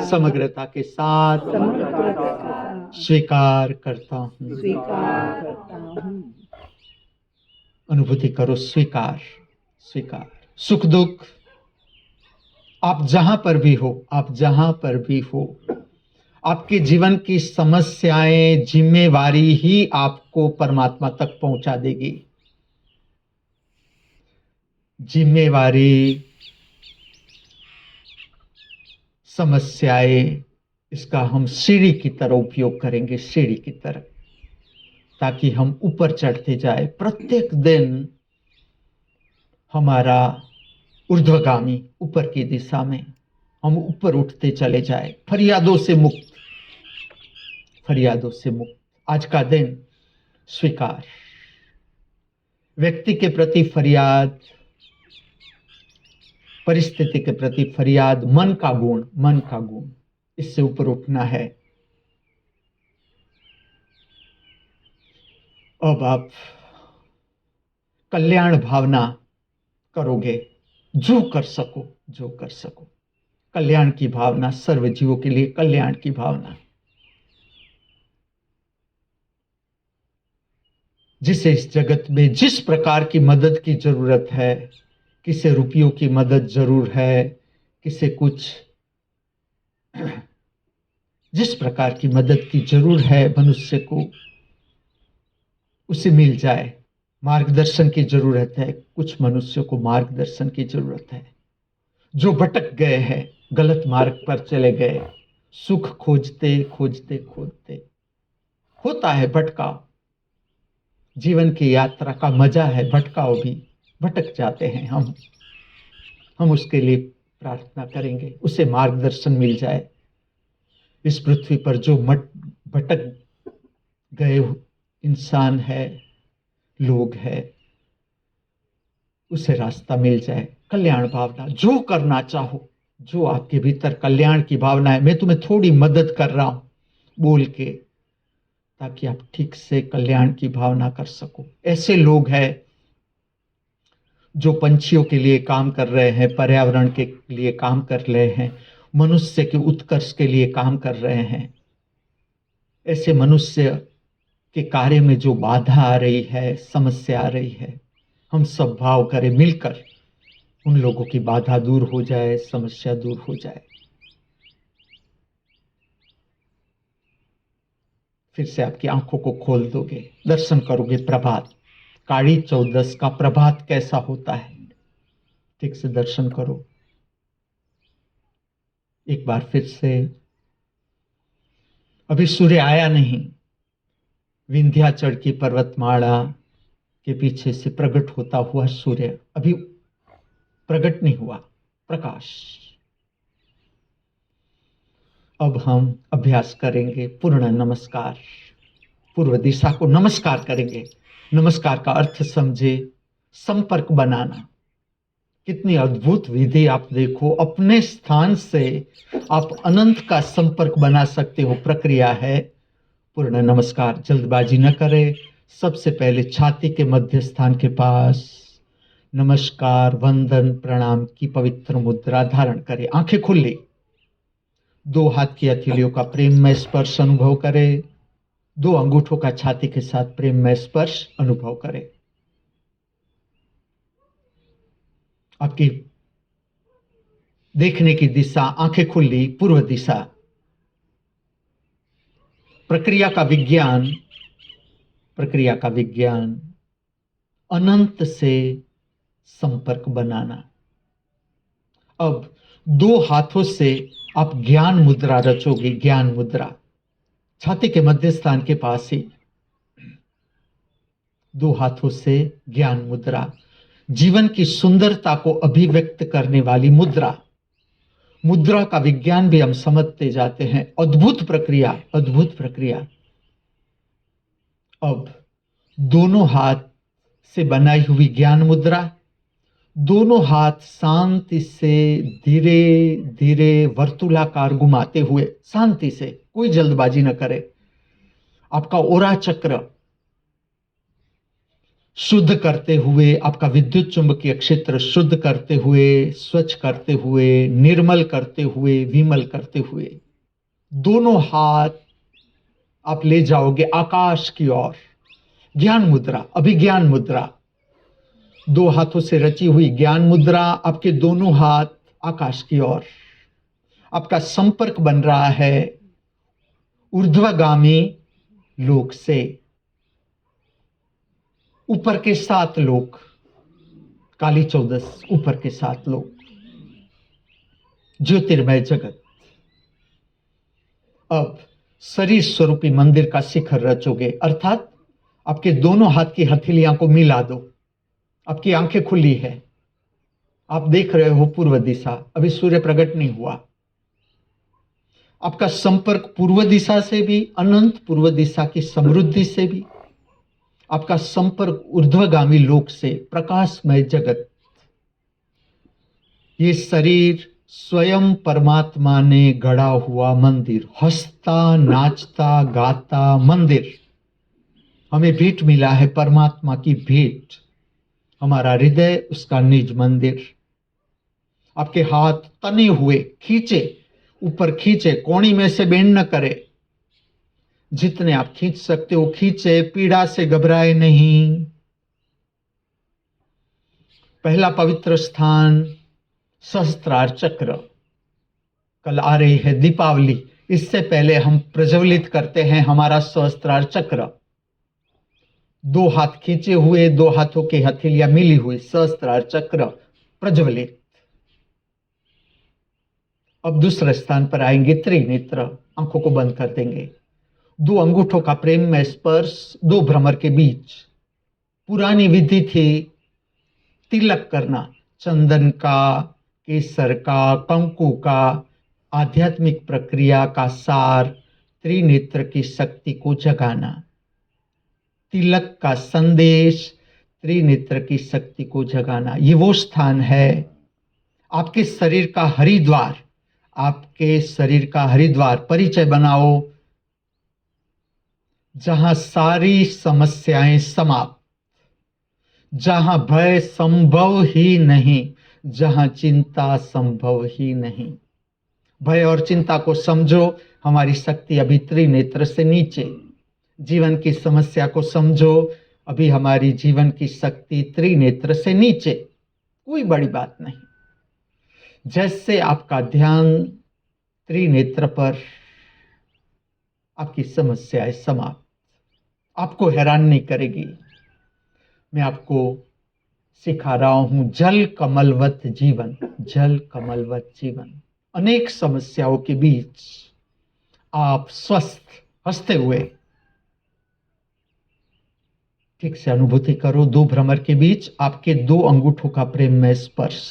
समग्रता के साथ स्वीकार करता हूं। अनुभूति करो, स्वीकार स्वीकार। सुख दुख, आप जहां पर भी हो, आप जहां पर भी हो, आपके जीवन की समस्याएं, जिम्मेवारी ही आपको परमात्मा तक पहुंचा देगी। जिम्मेवारी, समस्याएं, इसका हम सीढ़ी की तरह उपयोग करेंगे, सीढ़ी की तरह, ताकि हम ऊपर चढ़ते जाए। प्रत्येक दिन हमारा ऊर्ध्वगामी, ऊपर की दिशा में हम ऊपर उठते चले जाए, फरियादों से मुक्त, फरियादों से मुक्त। आज का दिन स्वीकार, व्यक्ति के प्रति फरियाद, परिस्थिति के प्रति फरियाद, मन का गुण, मन का गुण, इससे ऊपर उठना है। अब आप कल्याण भावना करोगे, जो कर सको, जो कर सको। कल्याण की भावना, सर्व जीवों के लिए कल्याण की भावना। जिसे इस जगत में जिस प्रकार की मदद की जरूरत है, किसे रुपयों की मदद जरूर है, किसे कुछ, जिस प्रकार की मदद की जरूर है मनुष्य को, उसे मिल जाए। मार्गदर्शन की जरूरत है, कुछ मनुष्यों को मार्गदर्शन की जरूरत है। जो भटक गए हैं, गलत मार्ग पर चले गए, सुख खोजते खोजते खोजते, होता है भटकाव, जीवन की यात्रा का मजा है, भटकाव भी, भटक जाते हैं हम उसके लिए प्रार्थना करेंगे, उसे मार्गदर्शन मिल जाए। इस पृथ्वी पर जो भटक गए इंसान है, लोग है, उसे रास्ता मिल जाए। कल्याण भावना, जो करना चाहो, जो आपके भीतर कल्याण की भावना है, मैं तुम्हें थोड़ी मदद कर रहा हूं बोल के, ताकि आप ठीक से कल्याण की भावना कर सको। ऐसे लोग हैं जो पंछियों के लिए काम कर रहे हैं, पर्यावरण के लिए काम कर रहे हैं, मनुष्य के उत्कर्ष के लिए काम कर रहे हैं। ऐसे मनुष्य के कार्य में जो बाधा आ रही है, समस्या आ रही है, हम सब भाव करें मिलकर, उन लोगों की बाधा दूर हो जाए, समस्या दूर हो जाए। फिर से आपकी आंखों को खोल दोगे, दर्शन करोगे प्रभात, काली चौदस का प्रभात कैसा होता है, ठीक से दर्शन करो। एक बार फिर से, अभी सूर्य आया नहीं, विंध्याचल की पर्वतमाला के पीछे से प्रकट होता हुआ सूर्य अभी प्रकट नहीं हुआ, प्रकाश। अब हम अभ्यास करेंगे पूर्ण नमस्कार, पूर्व दिशा को नमस्कार करेंगे। नमस्कार का अर्थ समझे, संपर्क बनाना। कितनी अद्भुत विधि, आप देखो, अपने स्थान से आप अनंत का संपर्क बना सकते हो, प्रक्रिया है पूर्ण नमस्कार। जल्दबाजी न करें, सबसे पहले छाती के मध्य स्थान के पास नमस्कार, वंदन, प्रणाम की पवित्र मुद्रा धारण करें। आंखें खुली, दो हाथ की हथेलियों का प्रेममय स्पर्श अनुभव करें, दो अंगूठों का छाती के साथ प्रेममय स्पर्श अनुभव करें। आपकी देखने की दिशा, आंखें खुली, पूर्व दिशा। प्रक्रिया का विज्ञान, प्रक्रिया का विज्ञान, अनंत से संपर्क बनाना। अब दो हाथों से आप ज्ञान मुद्रा रचोगे, ज्ञान मुद्रा। छाती के मध्य स्थान के पास ही दो हाथों से ज्ञान मुद्रा, जीवन की सुंदरता को अभिव्यक्त करने वाली मुद्रा। मुद्रा का विज्ञान भी हम समझते जाते हैं। अद्भुत प्रक्रिया, अद्भुत प्रक्रिया। अब दोनों हाथ से बनाई हुई ज्ञान मुद्रा, दोनों हाथ शांति से धीरे धीरे वर्तुलाकार घुमाते हुए, शांति से, कोई जल्दबाजी न करे। आपका ओरा चक्र शुद्ध करते हुए, आपका विद्युत चुंबकीय क्षेत्र शुद्ध करते हुए, स्वच्छ करते हुए, निर्मल करते हुए, विमल करते हुए, दोनों हाथ आप ले जाओगे आकाश की ओर। ज्ञान मुद्रा, अभिज्ञान मुद्रा, दो हाथों से रची हुई ज्ञान मुद्रा, आपके दोनों हाथ आकाश की ओर। आपका संपर्क बन रहा है ऊर्ध्वगामी लोक से। ऊपर के 7 लोक, काली चौदस, ऊपर के 7 लोक, ज्योतिर्मय जगत। अब शरीर स्वरूपी मंदिर का शिखर रचोगे, अर्थात आपके दोनों हाथ की हथेलियां को मिला दो। आपकी आंखें खुली है, आप देख रहे हो पूर्व दिशा, अभी सूर्य प्रकट नहीं हुआ। आपका संपर्क पूर्व दिशा से भी, अनंत पूर्व दिशा की समृद्धि से भी, आपका संपर्क ऊर्ध्वगामी लोक से, प्रकाशमय जगत। ये शरीर स्वयं परमात्मा ने गढ़ा हुआ मंदिर, हंसता नाचता गाता मंदिर। हमें भेंट मिला है, परमात्मा की भेंट। हमारा हृदय उसका निज मंदिर। आपके हाथ तने हुए, खींचे, ऊपर खींचे, कोणी में से बेंड न करे। जितने आप खींच सकते हो खींचे, पीड़ा से घबराए नहीं। पहला पवित्र स्थान सहस्त्रार चक्र। कल आ रही है दीपावली, इससे पहले हम प्रज्वलित करते हैं हमारा सहस्त्रार चक्र। 2 हाथ खींचे हुए, 2 हाथों की हथेलियां मिली हुई, सहस्त्रार चक्र प्रज्वलित। अब दूसरे स्थान पर आएंगे त्रिनेत्र। आंखों को बंद कर देंगे। 2 अंगूठों का प्रेम में स्पर्श, 2 भ्रमर के बीच। पुरानी विधि थी तिलक करना, चंदन का, केसर का, कंकु का। आध्यात्मिक प्रक्रिया का सार त्रिनेत्र की शक्ति को जगाना। तिलक का संदेश त्रिनेत्र की शक्ति को जगाना। ये वो स्थान है, आपके शरीर का हरिद्वार, आपके शरीर का हरिद्वार। परिचय बनाओ, जहां सारी समस्याएं समाप्त, जहां भय संभव ही नहीं, जहां चिंता संभव ही नहीं। भय और चिंता को समझो, हमारी शक्ति अभी त्रिनेत्र से नीचे। जीवन की समस्या को समझो, अभी हमारी जीवन की शक्ति त्रिनेत्र से नीचे। कोई बड़ी बात नहीं। जैसे आपका ध्यान त्रिनेत्र पर, आपकी समस्याएं समाप्त, आपको हैरान नहीं करेगी। मैं आपको सिखा रहा हूं जल कमलवत जीवन, जल कमलवत जीवन। अनेक समस्याओं के बीच आप स्वस्थ, हंसते हुए, ठीक से अनुभूति करो। 2 भ्रमर के बीच आपके 2 अंगूठों का प्रेम में स्पर्श।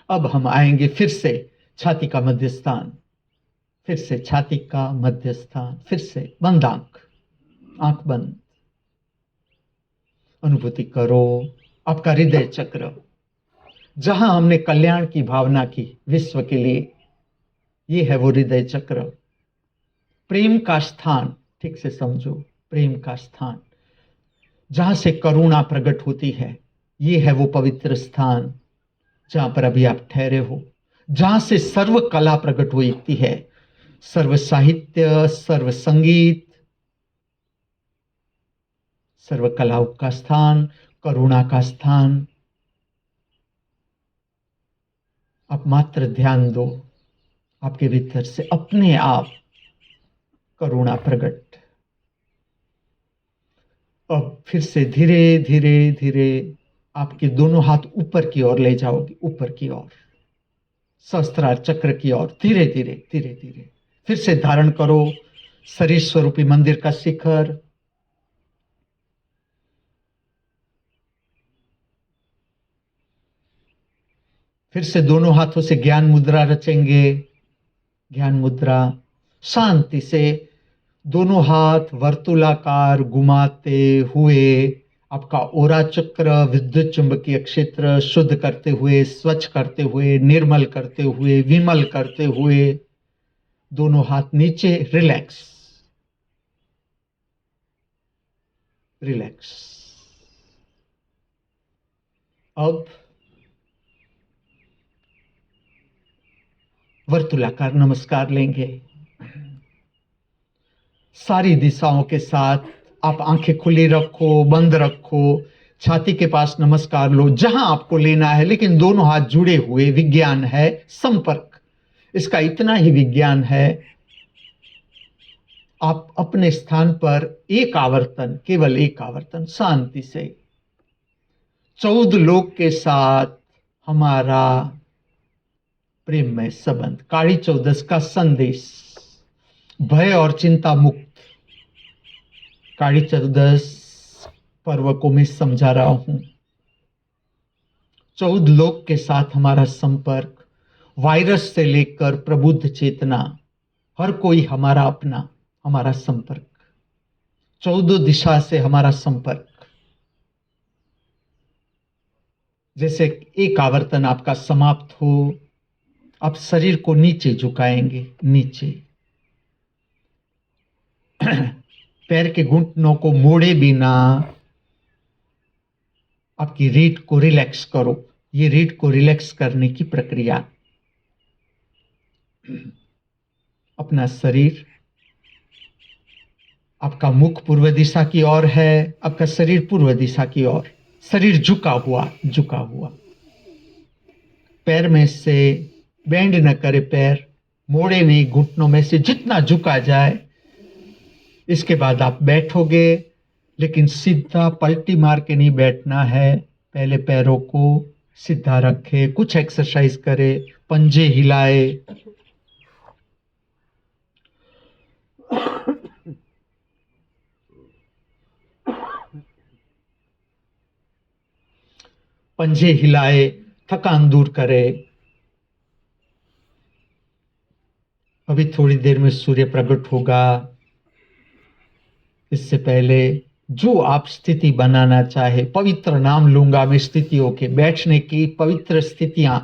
अब हम आएंगे फिर से छाती का मध्य स्थान, फिर से छाती का मध्य स्थान, फिर से बंद आंख, आंख बंद। अनुभूति करो आपका हृदय चक्र, जहां हमने कल्याण की भावना की विश्व के लिए। ये है वो हृदय चक्र, प्रेम का स्थान। ठीक से समझो, प्रेम का स्थान, जहां से करुणा प्रकट होती है। ये है वो पवित्र स्थान जहां पर अभी आप ठहरे हो, जहां से सर्व कला प्रकट होती है, सर्व साहित्य, सर्व संगीत, सर्व कलाओं का स्थान, करुणा का स्थान। आप मात्र ध्यान दो, आपके भीतर से अपने आप करुणा प्रकट। अब फिर से धीरे धीरे धीरे आपके दोनों हाथ ऊपर की ओर ले जाओगे, ऊपर की ओर, सहस्त्रार चक्र की ओर। धीरे धीरे धीरे धीरे फिर से धारण करो शरीर स्वरूपी मंदिर का शिखर। फिर से दोनों हाथों से ज्ञान मुद्रा रचेंगे। ज्ञान मुद्रा, शांति से दोनों हाथ वर्तुलाकार घुमाते हुए आपका ओरा चक्र, विद्युत चुंबकीय क्षेत्र शुद्ध करते हुए, स्वच्छ करते हुए, निर्मल करते हुए, विमल करते हुए, दोनों हाथ नीचे, रिलैक्स रिलैक्स। अब वर्तुलाकार नमस्कार लेंगे। सारी दिशाओं के साथ आप आंखें खुली रखो, बंद रखो, छाती के पास नमस्कार लो, जहां आपको लेना है, लेकिन दोनों हाथ जुड़े हुए। विज्ञान है संपर्क, इसका इतना ही विज्ञान है। आप अपने स्थान पर एक आवर्तन, केवल एक आवर्तन शांति से 14 लोग के साथ हमारा प्रेममय संबंध, काली चौदस का संदेश, भय और चिंता मुक्त। काली चौदस पर्व को मैं समझा रहा हूं। 14 लोग के साथ हमारा संपर्क, वायरस से लेकर प्रबुद्ध चेतना, हर कोई हमारा अपना, हमारा संपर्क, 14 दिशा से हमारा संपर्क। जैसे एक आवर्तन आपका समाप्त हो, आप शरीर को नीचे झुकाएंगे, नीचे। पैर के घुटनों को मोड़े बिना आपकी रीढ़ को रिलैक्स करो। ये रीढ़ को रिलैक्स करने की प्रक्रिया। अपना शरीर, आपका मुख पूर्व दिशा की ओर है, आपका शरीर पूर्व दिशा की ओर, शरीर झुका हुआ, झुका हुआ। पैर में से बेंड न करे, पैर मोड़े नहीं, घुटनों में से जितना झुका जाए। इसके बाद आप बैठोगे, लेकिन सीधा पलटी मार के नहीं बैठना है। पहले पैरों को सीधा रखे, कुछ एक्सरसाइज करे, पंजे हिलाए, पंजे हिलाए, थकान दूर करे। अभी थोड़ी देर में सूर्य प्रकट होगा। इससे पहले जो आप स्थिति बनाना चाहे, पवित्र नाम लूंगा मैं स्थितियों के, बैठने की पवित्र स्थितियां,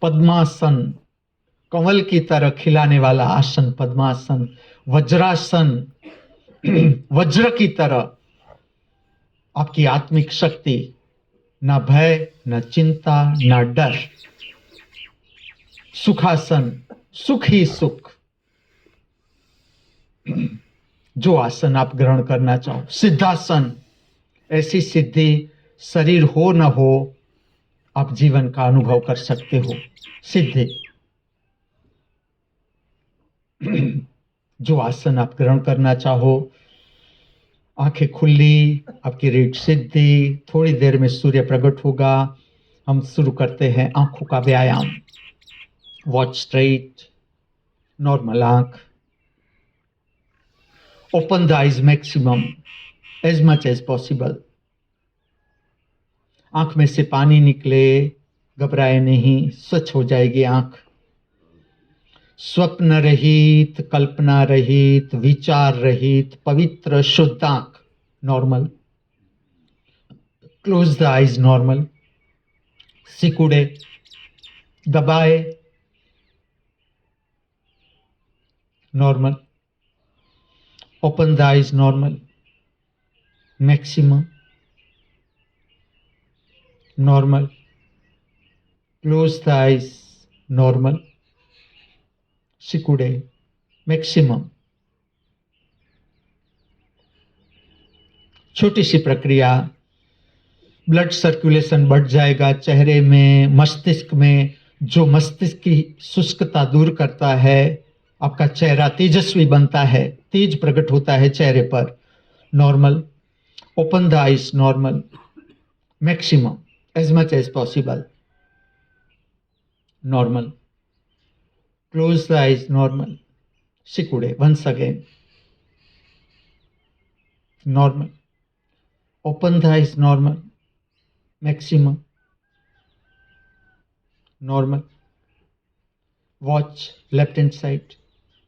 पद्मासन, कमल की तरह खिलाने वाला आसन पद्मासन, वज्रासन, वज्र की तरह आपकी आत्मिक शक्ति, ना भय, ना चिंता, ना डर। सुखासन, सुख ही सुख। जो आसन आप ग्रहण करना चाहो। सिद्धासन, ऐसी सिद्धि शरीर हो न हो, आप जीवन का अनुभव कर सकते हो। सिद्धि, जो आसन आप ग्रहण करना चाहो, आंखें खुली, आपकी रीढ़ सीधी। थोड़ी देर में सूर्य प्रकट होगा। हम शुरू करते हैं आंखों का व्यायाम। वॉच स्ट्रेट, नॉर्मल आंख, open the eyes maximum, as much as possible. आंख में से पानी निकले, घबराए नहीं, स्वच्छ हो जाएगी आंख। स्वप्न रहित, कल्पना रहित, विचार रहित, पवित्र शुद्ध आंख, normal. Close the eyes, normal. सिकुड़े, दबाए, normal. Open the eyes, normal, maximum, normal. Close the eyes, normal, सिकुड़े, मैक्सिमम। छोटी सी प्रक्रिया, ब्लड सर्कुलेशन बढ़ जाएगा चेहरे में, मस्तिष्क में, जो मस्तिष्क की शुष्कता दूर करता है। आपका चेहरा तेजस्वी बनता है, तेज प्रकट होता है चेहरे पर। Normal, open the eyes, normal, maximum, as much as possible, normal. Close the eyes, normal, सिकुड़े, once again. Normal. Open the eyes, normal. Maximum. Normal. Watch left hand side.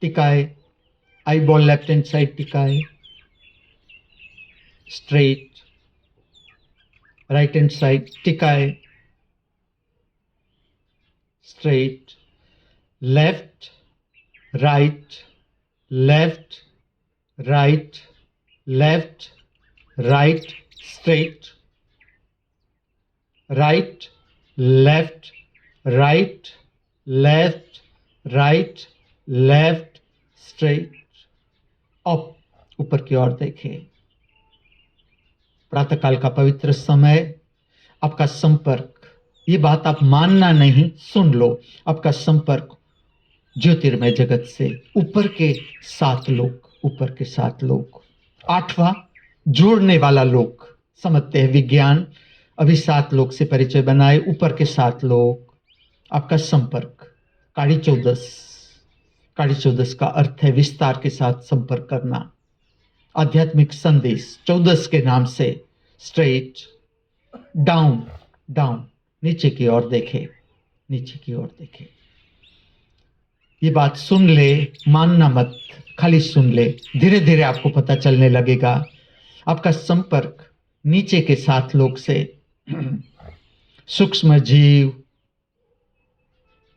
टिकाए. Eyeball left hand side टिकाए. Straight. Right hand side टिकाए. Straight. Left, right, left, right, left, right, straight. Right, left, right, left, right, left, straight. Up, ऊपर की ओर देखें. प्रातःकाल का पवित्र समय, आपका संपर्क, ये बात आप मानना नहीं, सुन लो. आपका संपर्क ज्योतिर्मय जगत से, ऊपर के 7 लोक, ऊपर के 7 लोक. 8वां जोड़ने वाला लोक, समझते हैं विज्ञान. अभी 7 लोक से परिचय बनाए. ऊपर के 7 लोक, आपका संपर्क. काड़ी 14. काड़ी 14 का अर्थ है विस्तार के साथ संपर्क करना. आध्यात्मिक संदेश 14 के नाम से. स्ट्रेट, डाउन, डाउन, नीचे की ओर देखे, नीचे की ओर देखे. ये बात सुन ले, मानना मत, खाली सुन ले. धीरे धीरे आपको पता चलने लगेगा. आपका संपर्क नीचे के 7 लोक से. सूक्ष्म जीव,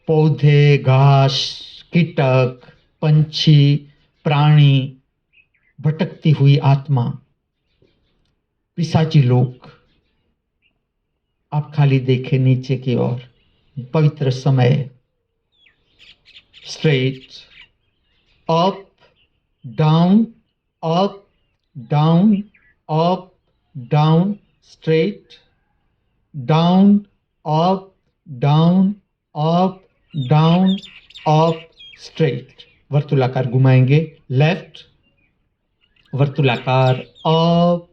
पौधे, घास, कीटक, पंछी, प्राणी, भटकती हुई आत्मा, पिशाची लोक. आप खाली देखें नीचे की ओर. पवित्र समय. Straight, up, down, up, down, up, down, straight, down, up, down, up, down, up, straight. वर्तुलाकार घुमाएंगे. लेफ्ट, वर्तुलाकार, अप.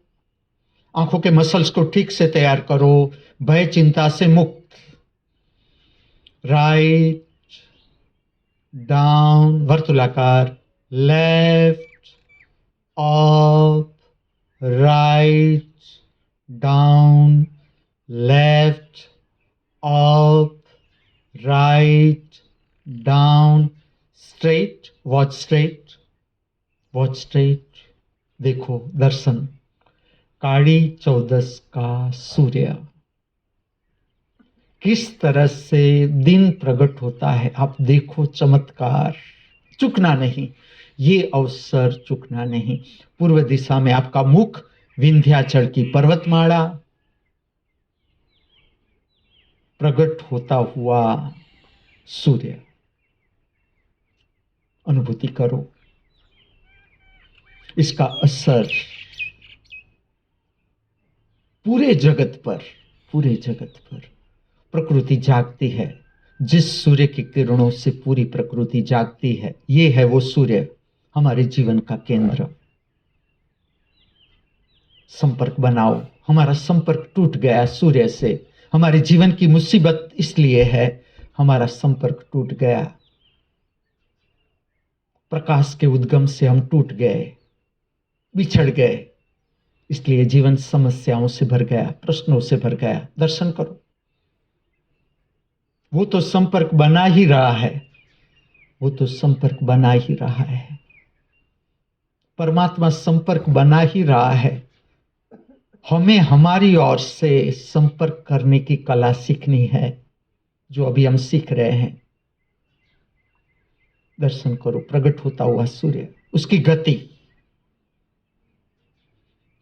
आंखों के मसल्स को ठीक से तैयार करो, भय चिंता से मुक्त. राइट, डाउन, वर्तुलाकार. Left, up, right, down, left, up, right, down, straight. Watch straight, watch straight. देखो दर्शन. काड़ी 14 का सूर्य किस तरह से दिन प्रकट होता है. आप देखो चमत्कार. चुकना नहीं, ये अवसर चुकना नहीं. पूर्व दिशा में आपका मुख, विंध्याचल की पर्वतमाला, प्रकट होता हुआ सूर्य. अनुभूति करो इसका असर पूरे जगत पर, पूरे जगत पर. प्रकृति जागती है. जिस सूर्य की किरणों से पूरी प्रकृति जागती है, ये है वो सूर्य, हमारे जीवन का केंद्र. संपर्क बनाओ. हमारा संपर्क टूट गया सूर्य से. हमारे जीवन की मुसीबत इसलिए है, हमारा संपर्क टूट गया. प्रकाश के उद्गम से हम टूट गए, बिछड़ गए. इसलिए जीवन समस्याओं से भर गया, प्रश्नों से भर गया. दर्शन करो. वो तो संपर्क बना ही रहा है, वो तो संपर्क बना ही रहा है. परमात्मा संपर्क बना ही रहा है. हमें हमारी ओर से संपर्क करने की कला सीखनी है, जो अभी हम सीख रहे हैं. दर्शन करो. प्रकट होता हुआ सूर्य, उसकी गति,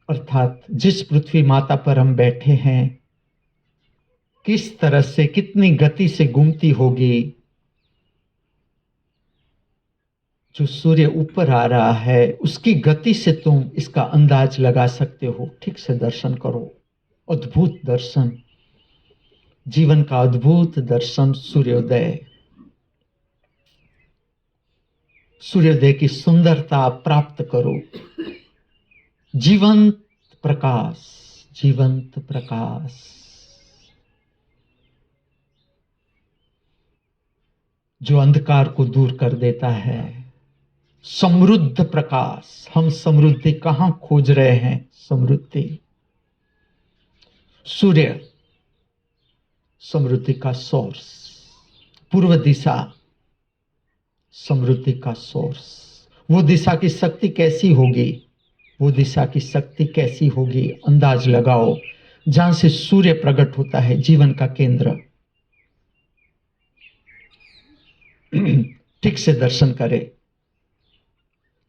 अर्थात जिस पृथ्वी माता पर हम बैठे हैं, किस तरह से, कितनी गति से घूमती होगी. जो सूर्य ऊपर आ रहा है, उसकी गति से तुम इसका अंदाज लगा सकते हो. ठीक से दर्शन करो. अद्भुत दर्शन, जीवन का अद्भुत दर्शन. सूर्योदय, सूर्योदय की सुंदरता प्राप्त करो. जीवंत प्रकाश, जीवंत प्रकाश, जो अंधकार को दूर कर देता है. समृद्ध प्रकाश। हम समृद्धि कहां खोज रहे हैं? समृद्धि, सूर्य समृद्धि का सोर्स, पूर्व दिशा समृद्धि का सोर्स। वो दिशा की शक्ति कैसी होगी? वो दिशा की शक्ति कैसी होगी? अंदाज लगाओ। जहां से सूर्य प्रकट होता है, जीवन का केंद्र। ठीक से दर्शन करें।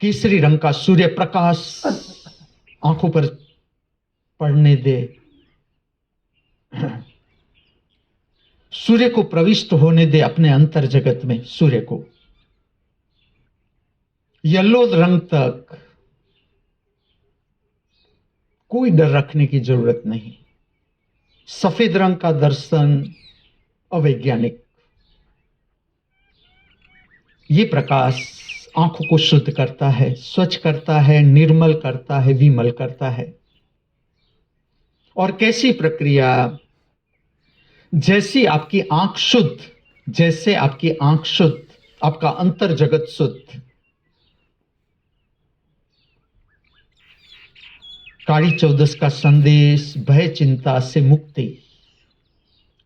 केसरी रंग का सूर्य प्रकाश आंखों पर पड़ने दे। सूर्य को प्रविष्ट होने दे अपने अंतर जगत में। सूर्य को येलो रंग तक कोई डर रखने की जरूरत नहीं। सफेद रंग का दर्शन अवैज्ञानिक। ये प्रकाश आंखों को शुद्ध करता है, स्वच्छ करता है, निर्मल करता है, विमल करता है। और कैसी प्रक्रिया? जैसी आपकी आंख शुद्ध, जैसे आपकी आंख शुद्ध, आपका अंतर जगत शुद्ध। काली चौदस का संदेश, भय चिंता से मुक्ति,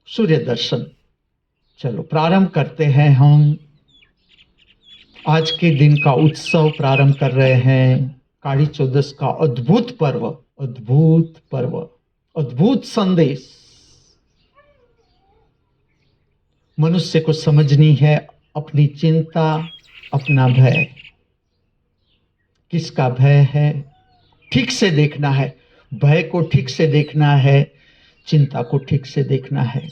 सूर्य दर्शन। चलो प्रारंभ करते हैं। हम आज के दिन का उत्सव प्रारंभ कर रहे हैं। काली चौदस का अद्भुत पर्व, अद्भुत पर्व, अद्भुत संदेश। मनुष्य को समझनी है अपनी चिंता, अपना भय। किसका भय है? ठीक से देखना है। भय को ठीक से देखना है, चिंता को ठीक से देखना है।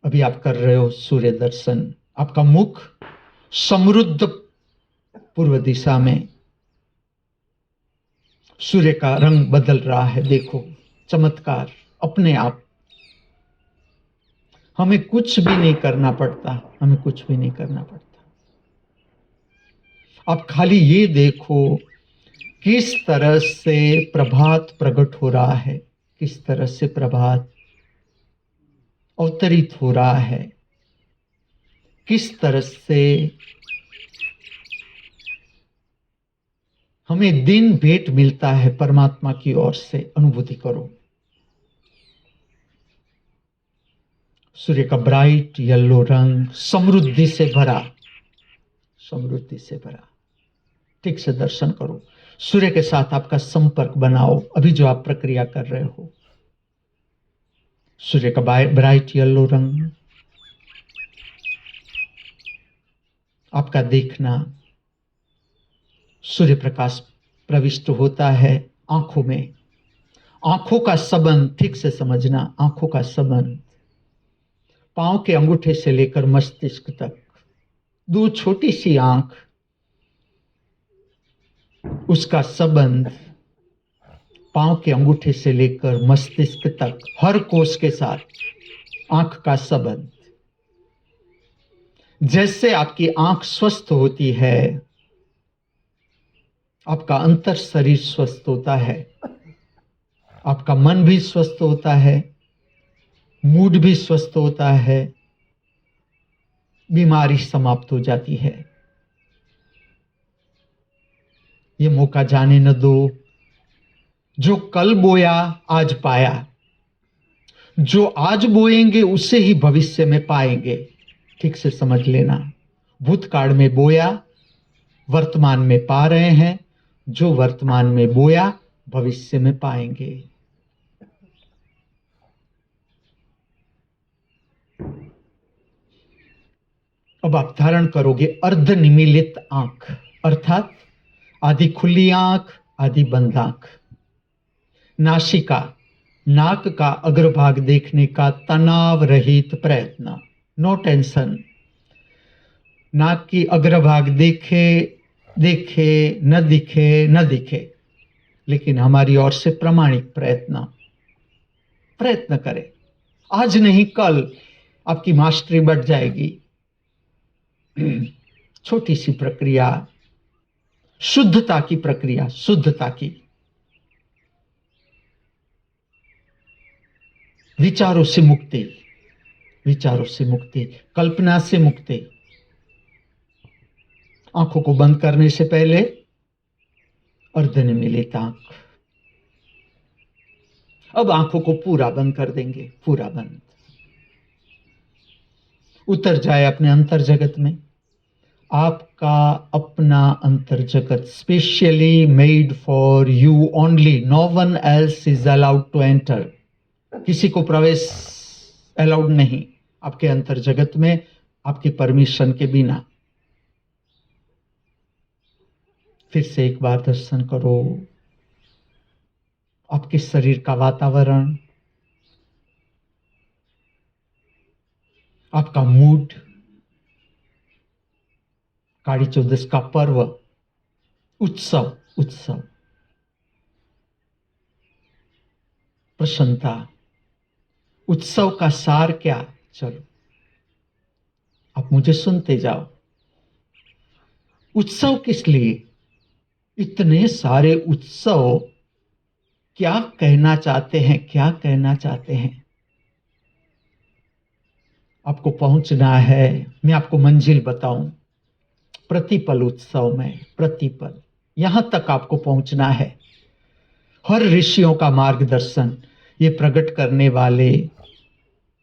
अभी आप कर रहे हो सूर्य दर्शन। आपका मुख समृद्ध पूर्व दिशा में, सूर्य का रंग बदल रहा है। देखो चमत्कार अपने आप। हमें कुछ भी नहीं करना पड़ता, हमें कुछ भी नहीं करना पड़ता। आप खाली ये देखो किस तरह से प्रभात प्रकट हो रहा है, किस तरह से प्रभात अवतरित हो रहा है, किस तरह से हमें दिन भेंट मिलता है परमात्मा की ओर से। अनुभूति करो। सूर्य का ब्राइट येलो रंग समृद्धि से भरा, समृद्धि से भरा। ठीक से दर्शन करो। सूर्य के साथ आपका संपर्क बनाओ। अभी जो आप प्रक्रिया कर रहे हो, सूर्य का ब्राइट येलो रंग आपका देखना। सूर्य प्रकाश प्रविष्ट होता है आंखों में। आंखों का संबंध ठीक से समझना। आंखों का संबंध पांव के अंगूठे से लेकर मस्तिष्क तक, दो छोटी सी आंख, उसका संबंध पांव के अंगूठे से लेकर मस्तिष्क तक, हर कोष के साथ आंख का संबंध। जैसे आपकी आंख स्वस्थ होती है, आपका अंतर शरीर स्वस्थ होता है, आपका मन भी स्वस्थ होता है, मूड भी स्वस्थ होता है, बीमारी समाप्त हो जाती है। ये मौका जाने न दो। जो कल बोया आज पाया, जो आज बोएंगे उसे ही भविष्य में पाएंगे। ठीक से समझ लेना। भूतकाल में बोया, वर्तमान में पा रहे हैं। जो वर्तमान में बोया, भविष्य में पाएंगे। अब आप धारण करोगे अर्ध निमीलित आंख, अर्थात आधी खुली आंख, आधी बंद आंख। नासिका, नाक का अग्रभाग देखने का तनाव रहित प्रयत्न, नो टेंशन। नाक की अग्रभाग देखे देखे, न दिखे न दिखे, लेकिन हमारी ओर से प्रामाणिक प्रयत्न, प्रयत्न करें। आज नहीं कल आपकी मास्टरी बढ़ जाएगी। छोटी सी प्रक्रिया, शुद्धता की प्रक्रिया, शुद्धता की। विचारों से मुक्ति, विचारों से मुक्ति, कल्पना से मुक्ति, आंखों को बंद करने से पहले अर्धनिमीलित आंख। अब आंखों को पूरा बंद कर देंगे, पूरा बंद। उतर जाए अपने अंतर जगत में। आपका अपना अंतर जगत specially made for you only, no one else is allowed to enter. किसी को प्रवेश अलाउड नहीं आपके अंतर जगत में, आपकी परमिशन के बिना। फिर से एक बार दर्शन करो आपके शरीर का वातावरण, आपका मूड, काली चौदस का पर्व, उत्सव, उत्सव, प्रसन्नता। उत्सव का सार क्या? चलो आप मुझे सुनते जाओ। उत्सव किस लिए? इतने सारे उत्सव क्या कहना चाहते हैं, क्या कहना चाहते हैं? आपको पहुंचना है, मैं आपको मंजिल बताऊं। प्रतिपल उत्सव में, प्रतिपल यहां तक आपको पहुंचना है। हर ऋषियों का मार्गदर्शन ये प्रकट करने वाले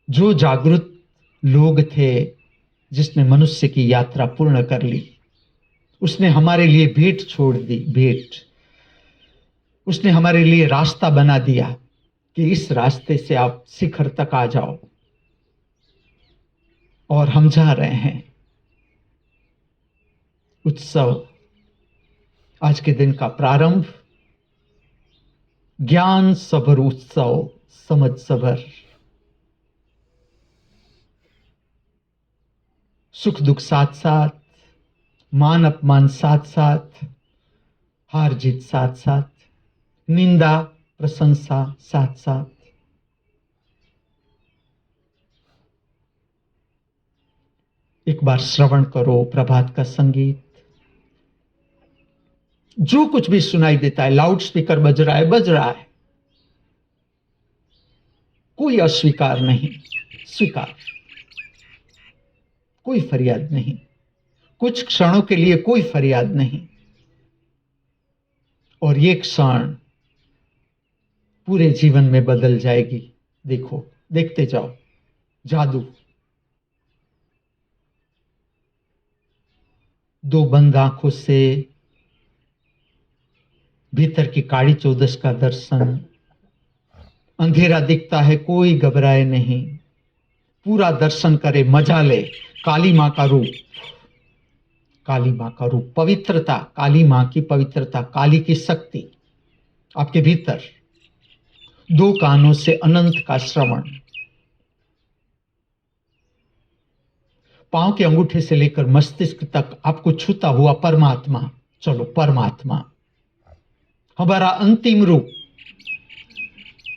जो जागृत लोग थे, जिसने मनुष्य की यात्रा पूर्ण कर ली, उसने हमारे लिए भेंट छोड़ दी, भेंट। उसने हमारे लिए रास्ता बना दिया कि इस रास्ते से आप शिखर तक आ जाओ। और हम जा रहे हैं। उत्सव, आज के दिन का प्रारंभ ज्ञान सबर उत्सव, समझ सबर, सुख दुख साथ साथ, मान अपमान साथ साथ, हार जीत साथ साथ, निंदा प्रशंसा साथ साथ। एक बार श्रवण करो प्रभात का संगीत। जो कुछ भी सुनाई देता है, लाउड स्पीकर बज रहा है, बज रहा है। कोई अस्वीकार नहीं, स्वीकार। कोई फरियाद नहीं, कुछ क्षणों के लिए कोई फरियाद नहीं। और ये क्षण पूरे जीवन में बदल जाएगी। देखो, देखते जाओ जादू। दो बंद आंखों से भीतर की काली चौदस का दर्शन। अंधेरा दिखता है, कोई घबराए नहीं, पूरा दर्शन करे, मजा ले। काली मां का रूप, काली मां का रूप, पवित्रता, काली मां की पवित्रता, काली की शक्ति आपके भीतर। दो कानों से अनंत का श्रवण। पांव के अंगूठे से लेकर मस्तिष्क तक आपको छूता हुआ परमात्मा। चलो, परमात्मा हमारा अंतिम रूप।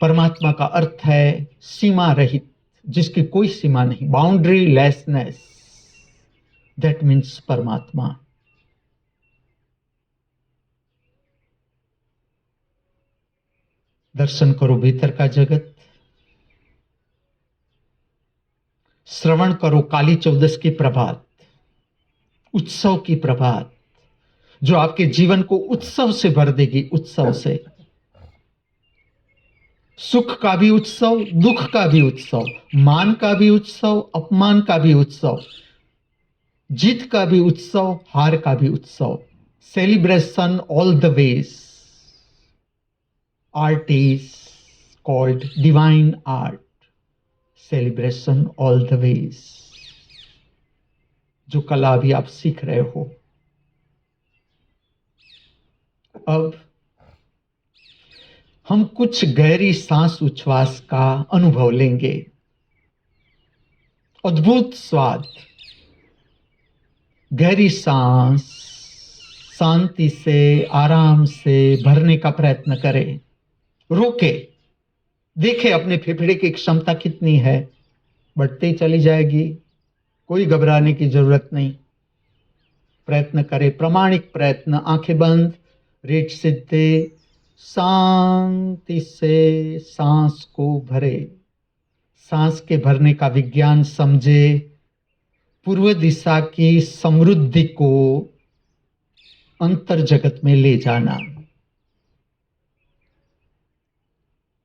परमात्मा का अर्थ है सीमा रहित, जिसकी कोई सीमा नहीं, बाउंड्री लेसनेस। दैट मीन्स परमात्मा। दर्शन करो भीतर का जगत। श्रवण करो काली चौदस की प्रभात, उत्सव की प्रभात, जो आपके जीवन को उत्सव से भर देगी, उत्सव से। सुख का भी उत्सव, दुख का भी उत्सव, मान का भी उत्सव, अपमान का भी उत्सव, जीत का भी उत्सव, हार का भी उत्सव। Celebration all the ways. Art is called divine art. Celebration all the ways. जो कला अभी आप सीख रहे हो, अब हम कुछ गहरी सांस उच्छ्वास का अनुभव लेंगे। अद्भुत स्वाद। गहरी सांस शांति से, आराम से भरने का प्रयत्न करें। रोके, देखे अपने फेफड़े की क्षमता कितनी है, बढ़ती चली जाएगी, कोई घबराने की जरूरत नहीं। प्रयत्न करें, प्रामाणिक प्रयत्न। आंखें बंद, रेट सीधे, शांति से सांस को भरे। सांस के भरने का विज्ञान समझे। पूर्व दिशा की समृद्धि को अंतर जगत में ले जाना।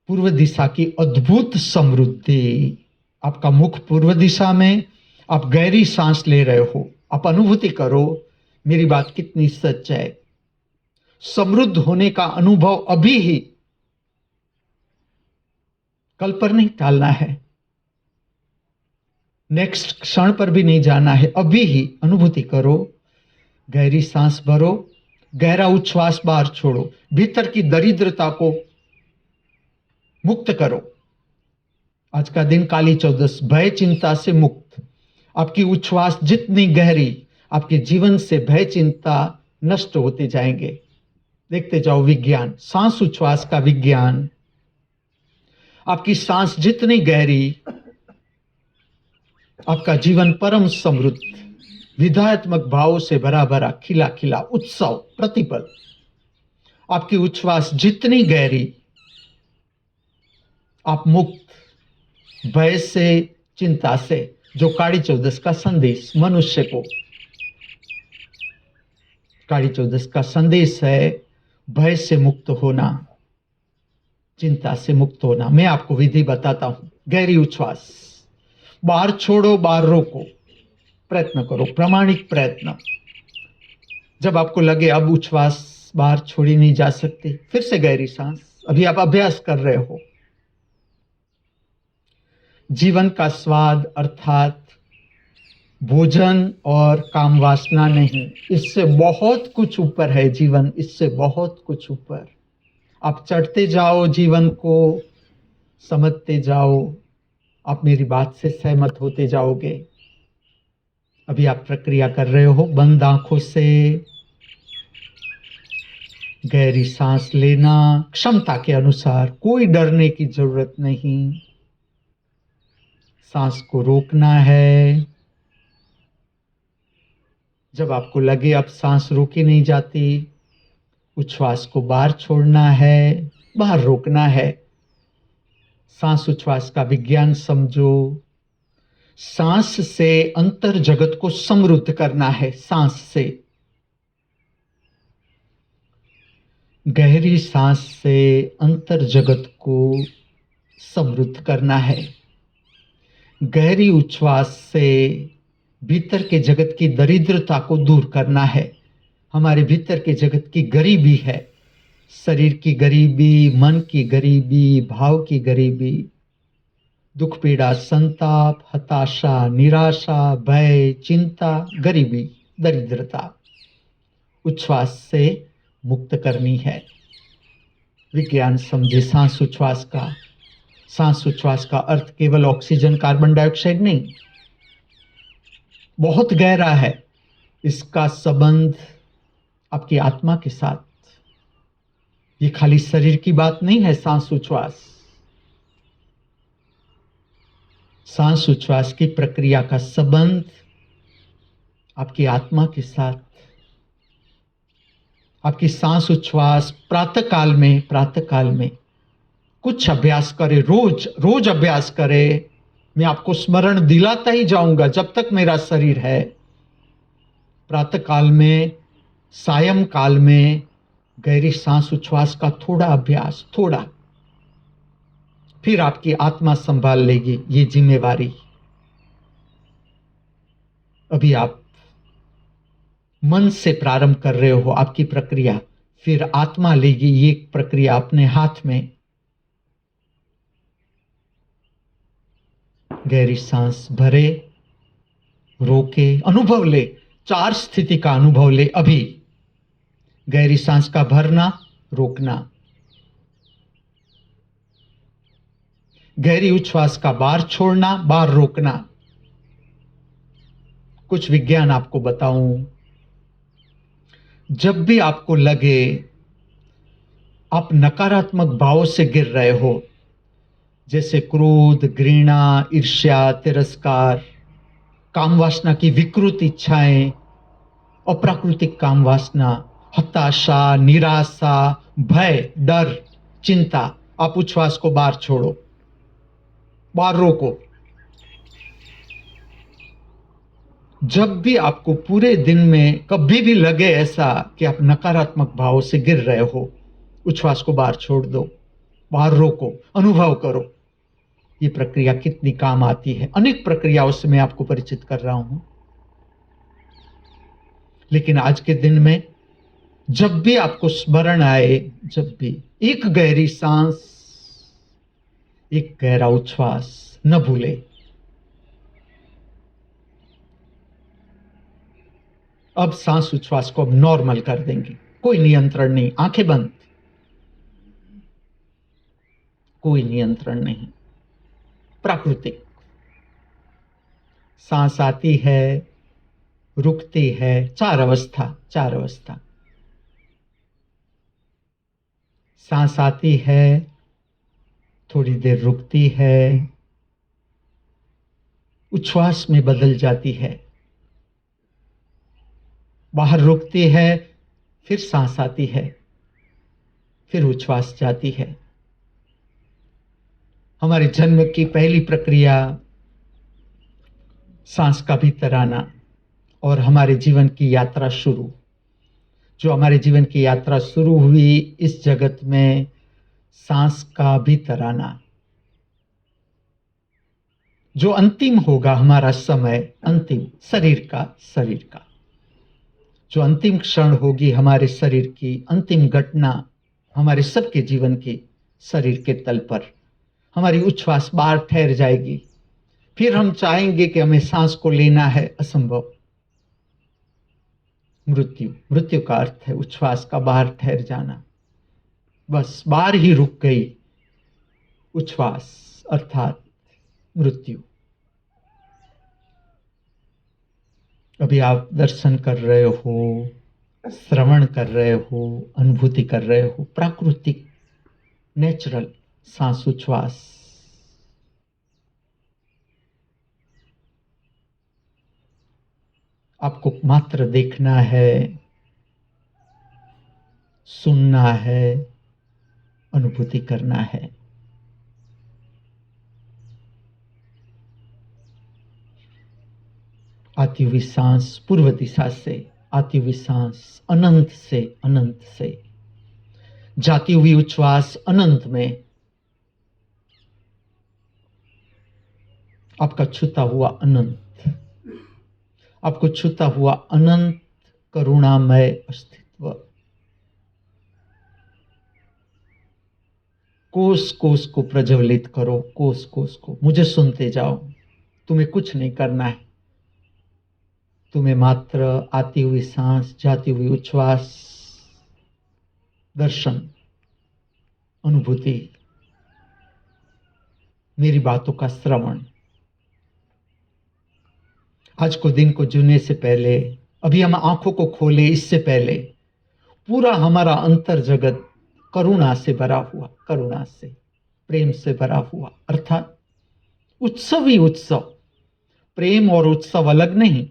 पूर्व दिशा की अद्भुत समृद्धि, आपका मुख पूर्व दिशा में, आप गहरी सांस ले रहे हो, आप अनुभूति करो मेरी बात कितनी सच है। समृद्ध होने का अनुभव अभी ही, कल पर नहीं टालना है, नेक्स्ट क्षण पर भी नहीं जाना है, अभी ही अनुभूति करो। गहरी सांस भरो, गहरा उच्छ्वास बाहर छोड़ो, भीतर की दरिद्रता को मुक्त करो। आज का दिन काली चौदस, भय चिंता से मुक्त। आपकी उच्छ्वास जितनी गहरी, आपके जीवन से भय चिंता नष्ट होते जाएंगे। देखते जाओ विज्ञान, सांस उच्छ्वास का विज्ञान। आपकी सांस जितनी गहरी, आपका जीवन परम समृद्ध, विधायत्मक भावों से भरा भरा, खिला खिला, उत्सव प्रतिपल। आपकी उच्छ्वास जितनी गहरी, आप मुक्त भय से, चिंता से। जो काली चौदस का संदेश मनुष्य को, काली चौदस का संदेश है भय से मुक्त होना, चिंता से मुक्त होना। मैं आपको विधि बताता हूं। गहरी उच्छ्वास बाहर छोड़ो, बाहर रोको, प्रयत्न करो, प्रामाणिक प्रयत्न। जब आपको लगे अब उच्छ्वास बाहर छोड़ी नहीं जा सकती, फिर से गहरी सांस। अभी आप अभ्यास कर रहे हो। जीवन का स्वाद अर्थात भोजन और काम वासना नहीं, इससे बहुत कुछ ऊपर है जीवन, इससे बहुत कुछ ऊपर। आप चढ़ते जाओ, जीवन को समझते जाओ, आप मेरी बात से सहमत होते जाओगे। अभी आप प्रक्रिया कर रहे हो। बंद आंखों से गहरी सांस लेना, क्षमता के अनुसार, कोई डरने की जरूरत नहीं। सांस को रोकना है। जब आपको लगे अब सांस रोकी नहीं जाती, उच्छ्वास को बाहर छोड़ना है, बाहर रोकना है। सांस उच्छ्वास का विज्ञान समझो। सांस से अंतर जगत को समृद्ध करना है। सांस से, गहरी सांस से अंतर जगत को समृद्ध करना है। गहरी उच्छ्वास से भीतर के जगत की दरिद्रता को दूर करना है। हमारे भीतर के जगत की गरीबी है, शरीर की गरीबी, मन की गरीबी, भाव की गरीबी, दुख पीड़ा संताप, हताशा, निराशा, भय, चिंता, गरीबी, दरिद्रता उच्छ्वास से मुक्त करनी है। विज्ञान समझे सांस उच्छ्वास का। सांस उच्छ्वास का अर्थ केवल ऑक्सीजन कार्बन डाइऑक्साइड नहीं, बहुत गहरा है। इसका संबंध आपकी आत्मा के साथ। ये खाली शरीर की बात नहीं है। सांस उच्छ्वास, सांस उच्छ्वास की प्रक्रिया का संबंध आपकी आत्मा के साथ। आपकी सांस उच्छ्वास प्रातः काल में कुछ अभ्यास करें, रोज रोज अभ्यास करें। मैं आपको स्मरण दिलाता ही जाऊंगा जब तक मेरा शरीर है। प्रातः काल में, सायं काल में गहरी सांस उच्छ्वास का थोड़ा अभ्यास, थोड़ा, फिर आपकी आत्मा संभाल लेगी ये जिम्मेवारी। अभी आप मन से प्रारंभ कर रहे हो आपकी प्रक्रिया, फिर आत्मा लेगी ये प्रक्रिया अपने हाथ में। गहरी सांस भरे, रोके, अनुभव ले, 4 स्थिति का अनुभव ले। अभी गहरी सांस का भरना, रोकना, गहरी उच्छ्वास का बाहर छोड़ना, बाहर रोकना। कुछ विज्ञान आपको बताऊं। जब भी आपको लगे आप नकारात्मक भावों से गिर रहे हो, जैसे क्रोध, घृणा, ईर्ष्या, तिरस्कार, काम वासना की विकृत इच्छाएं, अप्राकृतिक काम वासना, हताशा, निराशा, भय, डर, चिंता, आप उच्छ्वास को बाहर छोड़ो, बाहर रोको। जब भी आपको पूरे दिन में कभी भी लगे ऐसा कि आप नकारात्मक भावों से गिर रहे हो, उच्छ्वास को बाहर छोड़ दो, बाहर रोको, अनुभव करो ये प्रक्रिया कितनी काम आती है। अनेक प्रक्रियाओं से मैं आपको परिचित कर रहा हूं, लेकिन आज के दिन में जब भी आपको स्मरण आए, जब भी एक गहरी सांस, एक गहरा उच्छ्वास न भूले। अब सांस उच्छ्वास को अब नॉर्मल कर देंगे, कोई नियंत्रण नहीं, आंखें बंद, कोई नियंत्रण नहीं, प्राकृतिक। सांस आती है, रुकती है, चार अवस्था, चार अवस्था। सांस आती है, थोड़ी देर रुकती है, उच्छ्वास में बदल जाती है, बाहर रुकती है, फिर सांस आती है, फिर उच्छ्वास जाती है। हमारे जन्म की पहली प्रक्रिया सांस का भीतर आना और हमारे जीवन की यात्रा शुरू। जो हमारे जीवन की यात्रा शुरू हुई इस जगत में सांस का भीतर आना, जो अंतिम होगा हमारा समय, अंतिम शरीर का जो अंतिम क्षण होगी हमारे शरीर की, अंतिम घटना हमारे सबके जीवन की शरीर के तल पर, हमारी उच्छ्वास बाहर ठहर जाएगी। फिर हम चाहेंगे कि हमें सांस को लेना है, असंभव। मृत्यु, मृत्यु का अर्थ है उच्छ्वास का बाहर ठहर जाना, बस बाहर ही रुक गई उच्छ्वास, अर्थात मृत्यु। अभी आप दर्शन कर रहे हो, श्रवण कर रहे हो, अनुभूति कर रहे हो, प्राकृतिक नेचुरल सांस उच्छ्वास। आपको मात्र देखना है, सुनना है, अनुभूति करना है। आती हुई सांस पूर्व दिशा से, आती हुई सांस अनंत से, अनंत से जाती हुई उच्छ्वास अनंत में। आपका छूता हुआ अनंत, आपको छूता हुआ अनंत करुणामय अस्तित्व। कोष कोष को प्रज्वलित करो, कोष कोष को। मुझे सुनते जाओ, तुम्हें कुछ नहीं करना है, तुम्हें मात्र आती हुई सांस, जाती हुई उच्छ्वास, दर्शन, अनुभूति, मेरी बातों का श्रवण। आज को दिन को जीने से पहले, अभी हम आंखों को खोले इससे पहले, पूरा हमारा अंतर जगत करुणा से भरा हुआ, करुणा से, प्रेम से भरा हुआ, अर्थात उत्सव ही उत्सव। प्रेम और उत्सव अलग नहीं,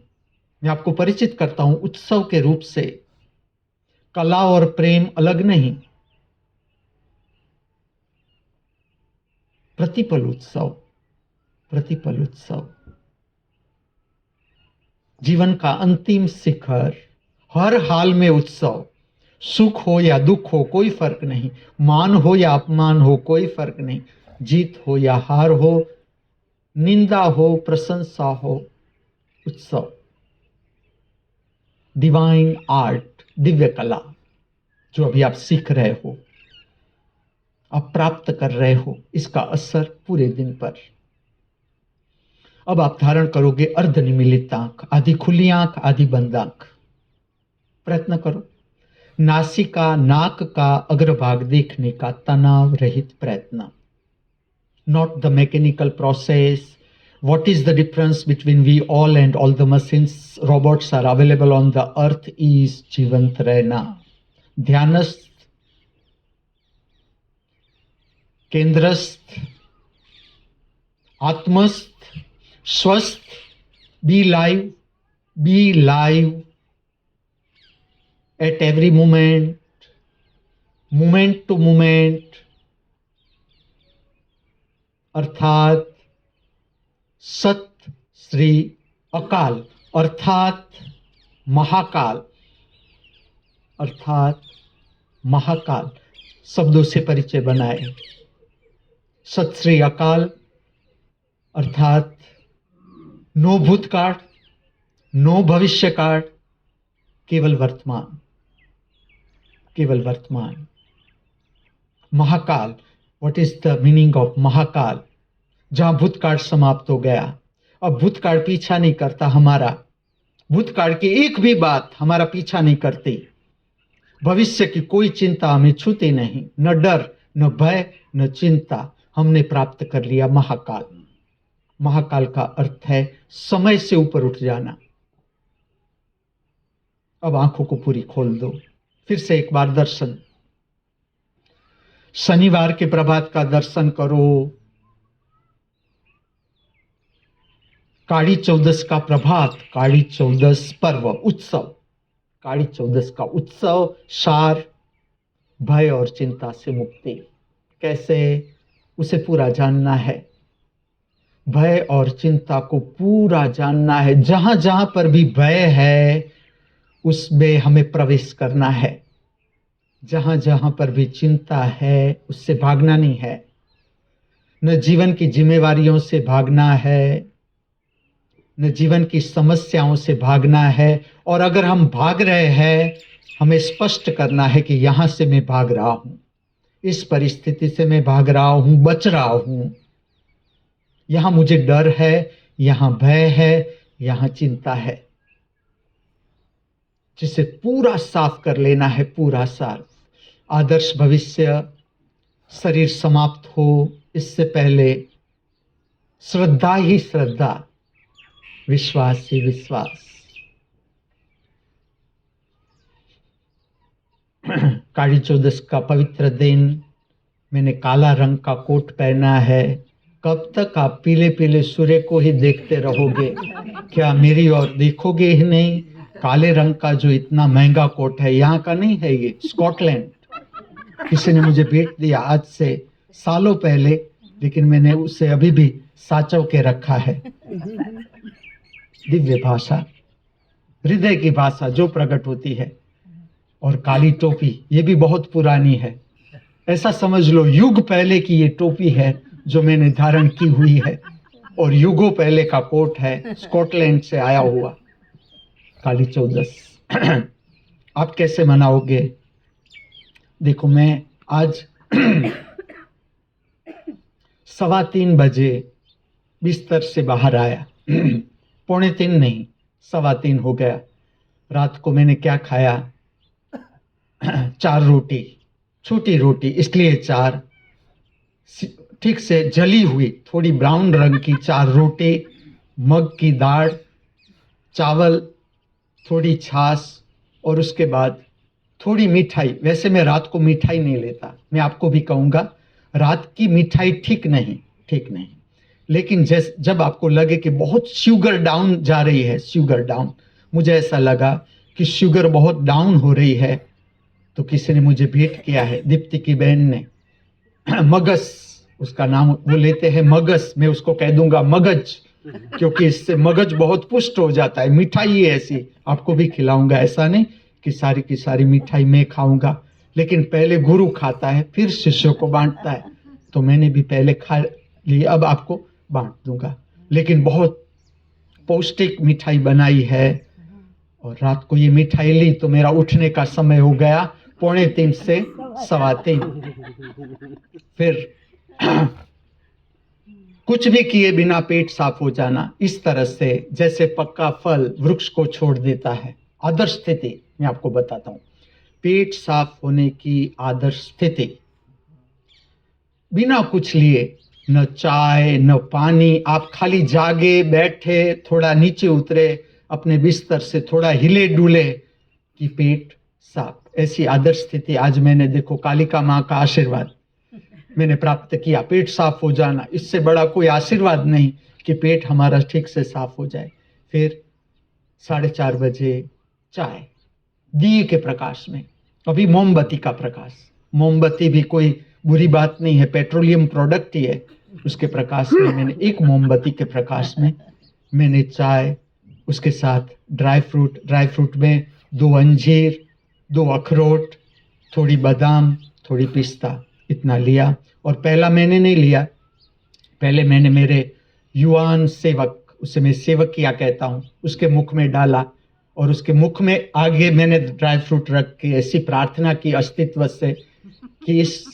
मैं आपको परिचित करता हूं उत्सव के रूप से। कला और प्रेम अलग नहीं, प्रतिपल उत्सव, प्रतिपल उत्सव। जीवन का अंतिम शिखर, हर हाल में उत्सव। सुख हो या दुख हो कोई फर्क नहीं, मान हो या अपमान हो कोई फर्क नहीं, जीत हो या हार हो, निंदा हो प्रशंसा हो, उत्सव। डिवाइन आर्ट, दिव्य कला, जो अभी आप सीख रहे हो, आप प्राप्त कर रहे हो, इसका असर पूरे दिन पर। अब आप धारण करोगे अर्धनिमीलित आंख, आधी खुली आंख, आधी बंद आंख। प्रयत्न करो नासिका, नाक का अग्रभाग देखने का तनाव रहित प्रयत्न। Not the mechanical process. What is the difference between we all and all the machines, robots are available on the earth is जीवंत रहना। ध्यानस्थ, केंद्रस्थ, आत्मस्थ, स्वस्थ, be live at every moment, moment to moment, अर्थात सत श्री अकाल, अर्थात महाकाल, अर्थात महाकाल शब्दों से परिचय बनाए। सत श्री अकाल अर्थात नो भूतकाल, नो भविष्यकाल, केवल वर्तमान, केवल वर्तमान। Mahakal, what is the meaning of Mahakal? जहां भूतकाल समाप्त हो गया, अब भूतकाल पीछा नहीं करता हमारा, भूतकाल की एक भी बात हमारा पीछा नहीं करती, भविष्य की कोई चिंता हमें छूती नहीं, न डर, न भय, न चिंता, हमने प्राप्त कर लिया महाकाल। महाकाल का अर्थ है समय से ऊपर उठ जाना। अब आंखों को पूरी खोल दो, फिर से एक बार दर्शन। शनिवार के प्रभात का दर्शन करो, काली चौदस का प्रभात, काली चौदस पर्व उत्सव, काली चौदस का उत्सव, सार भय और चिंता से मुक्ति। कैसे? उसे पूरा जानना है, भय और चिंता को पूरा जानना है। जहां जहां पर भी भय है उसमें हमें प्रवेश करना है, जहां जहां पर भी चिंता है उससे भागना नहीं है, न जीवन की जिम्मेवारियों से भागना है, न जीवन की समस्याओं से भागना है। और अगर हम भाग रहे हैं, हमें स्पष्ट करना है कि यहां से मैं भाग रहा हूं, इस परिस्थिति से मैं भाग रहा हूं, बच रहा हूं, यहां मुझे डर है, यहां भय है, यहां चिंता है, जिसे पूरा साफ कर लेना है, पूरा साफ। आदर्श भविष्य, शरीर समाप्त हो इससे पहले श्रद्धा ही श्रद्धा, विश्वास ही विश्वास। काली चौदस का पवित्र दिन, मैंने काला रंग का कोट पहना है। कब तक आप पीले पीले सूर्य को ही देखते रहोगे? क्या मेरी ओर देखोगे ही नहीं? काले रंग का जो इतना महंगा कोट है, यहाँ का नहीं है, ये स्कॉटलैंड, किसी ने मुझे भेंट दिया आज से सालों पहले, लेकिन मैंने उसे अभी भी साचव के रखा है। दिव्य भाषा, हृदय की भाषा जो प्रकट होती है। और काली टोपी, ये भी बहुत पुरानी है, ऐसा समझ लो युग पहले की ये टोपी है जो मैंने धारण की हुई है, और युगों पहले का कोट है, स्कॉटलैंड से आया हुआ। काली चौदस आप कैसे मनाओगे? देखो, मैं आज 3:15 बजे बिस्तर से बाहर आया, 2:45 नहीं, 3:15 हो गया। रात को मैंने क्या खाया? 4 रोटी, छोटी रोटी इसलिए 4, ठीक से जली हुई थोड़ी ब्राउन रंग की 4 रोटी, मग की दाल, चावल, थोड़ी छाछ, और उसके बाद थोड़ी मिठाई। वैसे मैं रात को मिठाई नहीं लेता, मैं आपको भी कहूँगा रात की मिठाई ठीक नहीं, ठीक नहीं। लेकिन जब आपको लगे कि बहुत शुगर डाउन जा रही है, शुगर डाउन, मुझे ऐसा लगा कि शुगर बहुत डाउन हो रही है, तो किसी ने मुझे भेंट किया है, दीप्ति की बहन ने, मगस, उसका नाम वो लेते हैं मगस, मैं उसको कह दूंगा मगज, क्योंकि इससे मगज बहुत पुष्ट हो जाता है। मिठाई ऐसी आपको भी खिलाऊंगा, ऐसा नहीं कि सारी की सारी मिठाई मैं खाऊंगा, लेकिन पहले गुरु खाता है फिर शिष्यों को बांटता है, तो मैंने भी पहले खा ली, अब आपको बांट दूंगा। लेकिन बहुत पौष्टिक मिठाई बनाई है, और रात को ये मिठाई ली तो मेरा उठने का समय हो गया 2:45 से 3:15। फिर कुछ भी किए बिना पेट साफ हो जाना, इस तरह से जैसे पक्का फल वृक्ष को छोड़ देता है। आदर्श स्थिति मैं आपको बताता हूँ, पेट साफ होने की आदर्श स्थिति, बिना कुछ लिए, न चाय न पानी, आप खाली जागे बैठे, थोड़ा नीचे उतरे अपने बिस्तर से, थोड़ा हिले डुले कि पेट साफ। ऐसी आदर्श स्थिति आज मैंने, देखो, कालिका माँ का आशीर्वाद मैंने प्राप्त किया, पेट साफ हो जाना, इससे बड़ा कोई आशीर्वाद नहीं कि पेट हमारा ठीक से साफ हो जाए। फिर 4:30 बजे चाय, दिए के प्रकाश में, अभी मोमबत्ती का प्रकाश, मोमबत्ती भी कोई बुरी बात नहीं है, पेट्रोलियम प्रोडक्ट ही है, उसके प्रकाश में मैंने, एक मोमबत्ती के प्रकाश में मैंने चाय, उसके साथ ड्राई फ्रूट में 2 अंजीर, 2 अखरोट, थोड़ी बादाम, थोड़ी पिस्ता, इतना लिया। और पहला मैंने नहीं लिया, पहले मैंने मेरे युवान सेवक, उसे मैं सेवकिया कहता हूँ, उसके मुख में डाला और उसके मुख में आगे मैंने ड्राई फ्रूट रख के ऐसी प्रार्थना की अस्तित्व से कि इस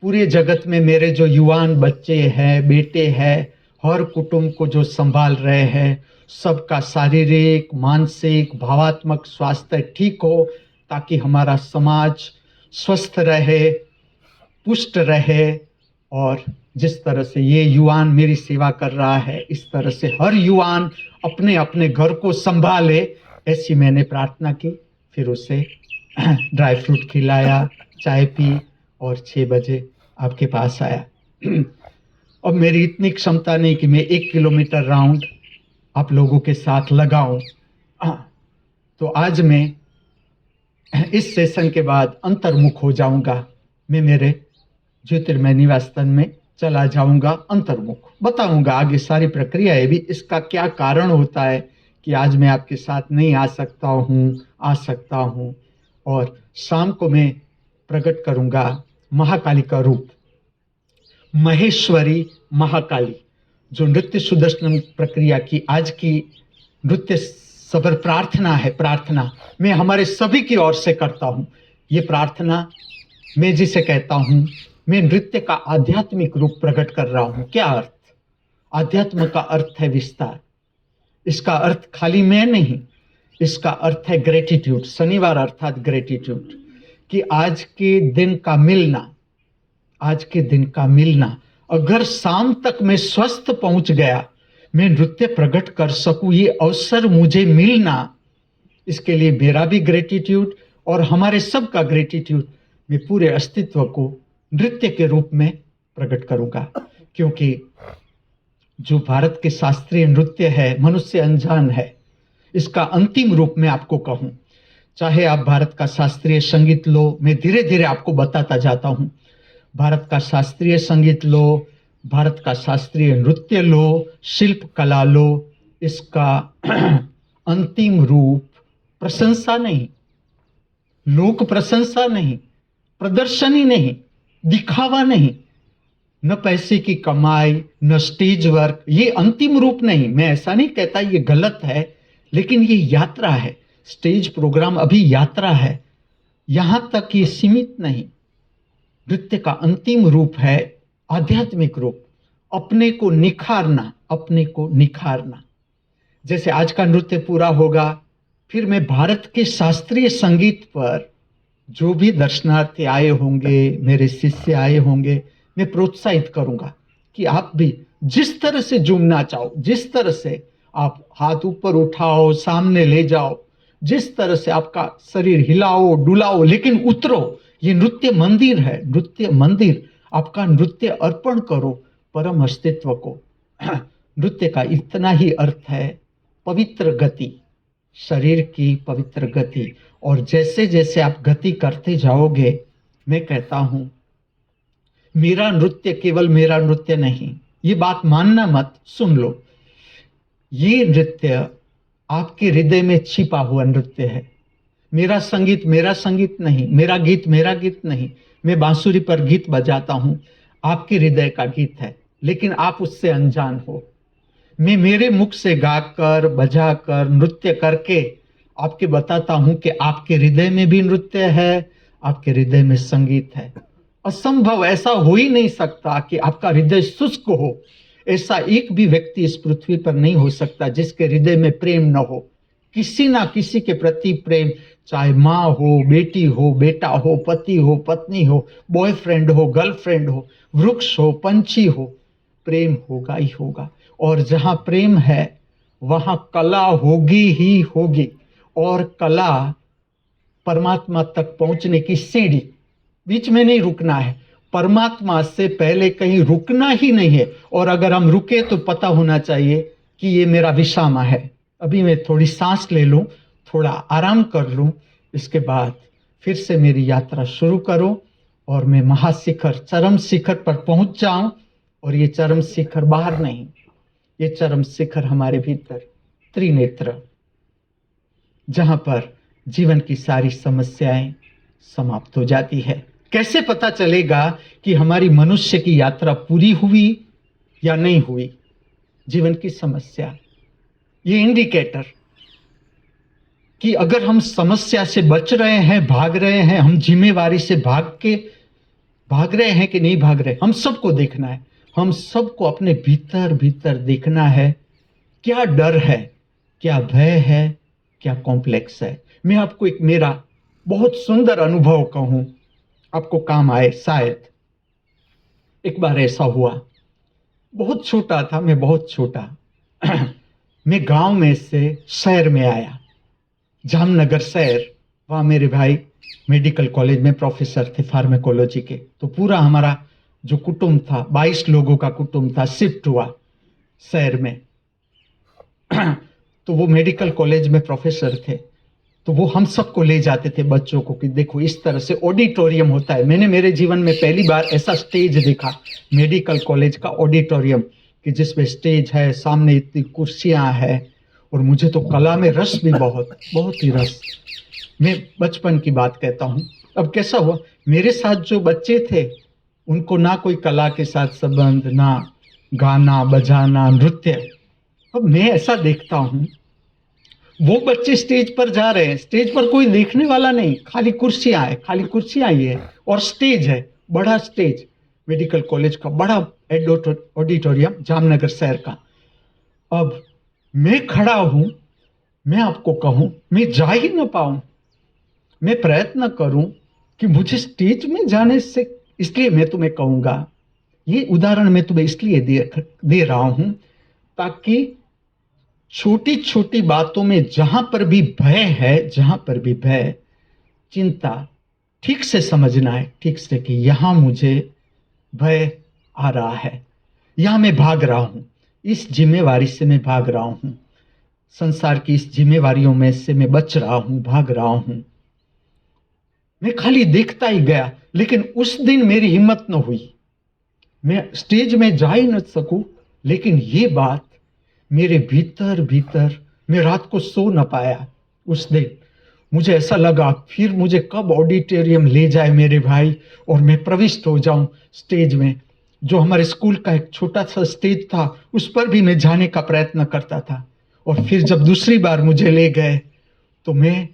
पूरे जगत में मेरे जो युवान बच्चे हैं, बेटे हैं, हर कुटुंब को जो संभाल रहे हैं, सबका शारीरिक, मानसिक, भावात्मक स्वास्थ्य ठीक हो, ताकि हमारा समाज स्वस्थ रहे, पुष्ट रहे। और जिस तरह से ये युवान मेरी सेवा कर रहा है, इस तरह से हर युवान अपने अपने घर को संभाले, ऐसी मैंने प्रार्थना की। फिर उसे ड्राई फ्रूट खिलाया, चाय पी और 6 बजे आपके पास आया। अब मेरी इतनी क्षमता नहीं कि मैं 1 किलोमीटर राउंड आप लोगों के साथ लगाऊं। तो आज मैं इस सेशन के बाद अंतर्मुख हो जाऊंगा, मैं मेरे ज्योतिर्मय निवास स्थान में चला जाऊंगा, अंतर्मुख बताऊंगा आगे सारी प्रक्रियाएं भी, इसका क्या कारण होता है कि आज मैं आपके साथ नहीं आ सकता हूँ। और शाम को मैं प्रकट करूंगा महाकाली का रूप, महेश्वरी महाकाली, जो नृत्य सुदर्शन प्रक्रिया की आज की नृत्य सबर प्रार्थना है। प्रार्थना मैं हमारे सभी की ओर से करता हूँ। ये प्रार्थना मैं जिसे कहता हूँ, मैं नृत्य का आध्यात्मिक रूप प्रकट कर रहा हूँ। क्या अर्थ? आध्यात्म का अर्थ है विस्तार। इसका अर्थ खाली मैं नहीं, इसका अर्थ है ग्रेटिट्यूड। शनिवार अर्थात ग्रेटिट्यूड, कि आज के दिन का मिलना अगर शाम तक मैं स्वस्थ पहुंच गया, मैं नृत्य प्रकट कर सकूं, ये अवसर मुझे मिलना, इसके लिए मेरा भी ग्रेटिट्यूड और हमारे सब का ग्रेटिट्यूड। मैं पूरे अस्तित्व को नृत्य के रूप में प्रकट करूंगा, क्योंकि जो भारत के शास्त्रीय नृत्य है, मनुष्य अनजान है। इसका अंतिम रूप में आपको कहूं, चाहे आप भारत का शास्त्रीय संगीत लो, मैं धीरे धीरे आपको बताता जाता हूं। भारत का शास्त्रीय संगीत लो, भारत का शास्त्रीय नृत्य लो, शिल्प कला लो, इसका अंतिम रूप प्रशंसा नहीं, लोक प्रशंसा नहीं, प्रदर्शनी नहीं, दिखावा नहीं, न पैसे की कमाई, न स्टेज वर्क, ये अंतिम रूप नहीं। मैं ऐसा नहीं कहता ये गलत है, लेकिन ये यात्रा है। स्टेज प्रोग्राम अभी यात्रा है, यहां तक ये सीमित नहीं। नृत्य का अंतिम रूप है आध्यात्मिक रूप, अपने को निखारना। जैसे आज का नृत्य पूरा होगा, फिर मैं भारत के शास्त्रीय संगीत पर जो भी दर्शनार्थी आए होंगे, मेरे शिष्य आए होंगे, मैं प्रोत्साहित करूंगा कि आप भी जिस तरह से झूमना चाहो, जिस तरह से आप हाथ ऊपर उठाओ, सामने ले जाओ, जिस तरह से आपका शरीर हिलाओ डुलाओ, लेकिन उतरो। ये नृत्य मंदिर है, नृत्य मंदिर। आपका नृत्य अर्पण करो परम अस्तित्व को। नृत्य का इतना ही अर्थ है पवित्र गति, शरीर की पवित्र गति। और जैसे जैसे आप गति करते जाओगे, मैं कहता हूं मेरा नृत्य केवल मेरा नृत्य नहीं, ये बात मानना मत, सुन लो। ये नृत्य आपके हृदय में छिपा हुआ नृत्य है। मेरा संगीत नहीं, मेरा गीत नहीं। मैं बांसुरी पर गीत बजाता हूं, आपके हृदय का गीत है, लेकिन आप उससे अनजान हो। मैं मेरे मुख से गाकर, बजाकर, नृत्य करके आपके बताता हूं कि आपके हृदय में भी नृत्य है, आपके हृदय में संगीत है। असंभव, ऐसा हो ही नहीं सकता कि आपका हृदय शुष्क हो। ऐसा एक भी व्यक्ति इस पृथ्वी पर नहीं हो सकता जिसके हृदय में प्रेम न हो, किसी ना किसी के प्रति प्रेम, चाहे माँ हो, बेटी हो, बेटा हो, पति हो, पत्नी हो, बॉयफ्रेंड हो, गर्लफ्रेंड हो, वृक्ष हो, पंछी हो, प्रेम होगा ही होगा। और जहाँ प्रेम है वहाँ कला होगी ही होगी। और कला परमात्मा तक पहुंचने की सीढ़ी, बीच में नहीं रुकना है। परमात्मा से पहले कहीं रुकना ही नहीं है। और अगर हम रुके तो पता होना चाहिए कि ये मेरा विषामा है, अभी मैं थोड़ी सांस ले लूं, थोड़ा आराम कर लूं, इसके बाद फिर से मेरी यात्रा शुरू करो और मैं महाशिखर, चरम शिखर पर पहुंच जाऊं। और ये चरम शिखर बाहर नहीं, ये चरम शिखर हमारे भीतर, त्रिनेत्र, जहां पर जीवन की सारी समस्याएं समाप्त हो जाती है। कैसे पता चलेगा कि हमारी मनुष्य की यात्रा पूरी हुई या नहीं हुई? जीवन की समस्या, ये इंडिकेटर कि अगर हम समस्या से बच रहे हैं, भाग रहे हैं, हम जिम्मेवारी से भाग रहे हैं कि नहीं भाग रहे, हम सबको देखना है। हम सबको अपने भीतर भीतर देखना है, क्या डर है, क्या भय है, क्या कॉम्प्लेक्स है। मैं आपको एक मेरा बहुत सुंदर अनुभव कहूं, आपको काम आए शायद। एक बार ऐसा हुआ, बहुत छोटा था मैं, बहुत छोटा मैं गांव में से शहर में आया, जामनगर शहर। वहाँ मेरे भाई मेडिकल कॉलेज में प्रोफेसर थे फार्मेकोलॉजी के। तो पूरा हमारा जो कुटुंब था, 22 लोगों का कुटुंब था, शिफ्ट हुआ शहर में। तो वो मेडिकल कॉलेज में प्रोफेसर थे, तो वो हम सबको ले जाते थे बच्चों को कि देखो इस तरह से ऑडिटोरियम होता है। मैंने मेरे जीवन में पहली बार ऐसा स्टेज देखा, मेडिकल कॉलेज का ऑडिटोरियम, कि जिसमें स्टेज है, सामने इतनी कुर्सियां हैं। और मुझे तो कला में रस भी बहुत ही रस। मैं बचपन की बात कहता हूँ। अब कैसा हुआ, मेरे साथ जो बच्चे थे उनको ना कोई कला के साथ संबंध, ना गाना बजाना नृत्य। अब मैं ऐसा देखता हूँ, वो बच्चे स्टेज पर जा रहे हैं, स्टेज पर कोई देखने वाला नहीं, खाली कुर्सियां है, खाली कुर्सियां ही है और स्टेज है, बड़ा स्टेज, मेडिकल कॉलेज का बड़ा ऑडिटोरियम जामनगर शहर का। अब मैं खड़ा हूं, मैं आपको कहूं, मैं जा ही ना पाऊं। मैं प्रयत्न करूं कि मुझे स्टेज में जाने से, इसलिए मैं तुम्हें कहूंगा, ये उदाहरण मैं तुम्हें इसलिए दे रहा हूं ताकि छोटी छोटी बातों में जहां पर भी भय है, जहां पर भी भय, चिंता, ठीक से समझना है, ठीक से, कि यहां मुझे भय आ रहा है, यहां मैं भाग रहा हूं, इस जिम्मेवारी से मैं भाग रहा हूं, संसार की इस जिम्मेवारियों में से मैं बच रहा हूं, भाग रहा हूं। मैं खाली देखता ही गया, लेकिन उस दिन मेरी हिम्मत न हुई, मैं स्टेज में जा ही न सकूं। लेकिन ये बात मेरे भीतर भीतर, मैं रात को सो न पाया उस दिन। मुझे ऐसा लगा फिर मुझे कब ऑडिटोरियम ले जाए मेरे भाई और मैं प्रविष्ट हो जाऊं स्टेज में। जो हमारे स्कूल का एक छोटा सा स्टेज था, उस पर भी मैं जाने का प्रयत्न करता था। और फिर जब दूसरी बार मुझे ले गए तो मैं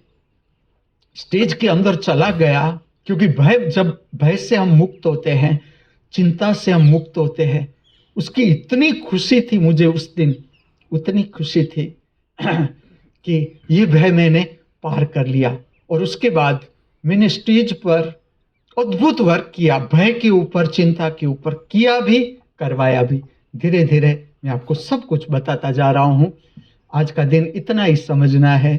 स्टेज के अंदर चला गया, क्योंकि जब भय से हम मुक्त होते हैं, चिंता से हम मुक्त होते हैं, उसकी इतनी खुशी थी मुझे उस दिन, उतनी खुशी थी कि ये भय मैंने पार कर लिया। और उसके बाद मैंने स्टेज पर अद्भुत वर्क किया, भय के ऊपर, चिंता के ऊपर किया भी, करवाया भी। धीरे धीरे मैं आपको सब कुछ बताता जा रहा हूं। आज का दिन इतना ही समझना है,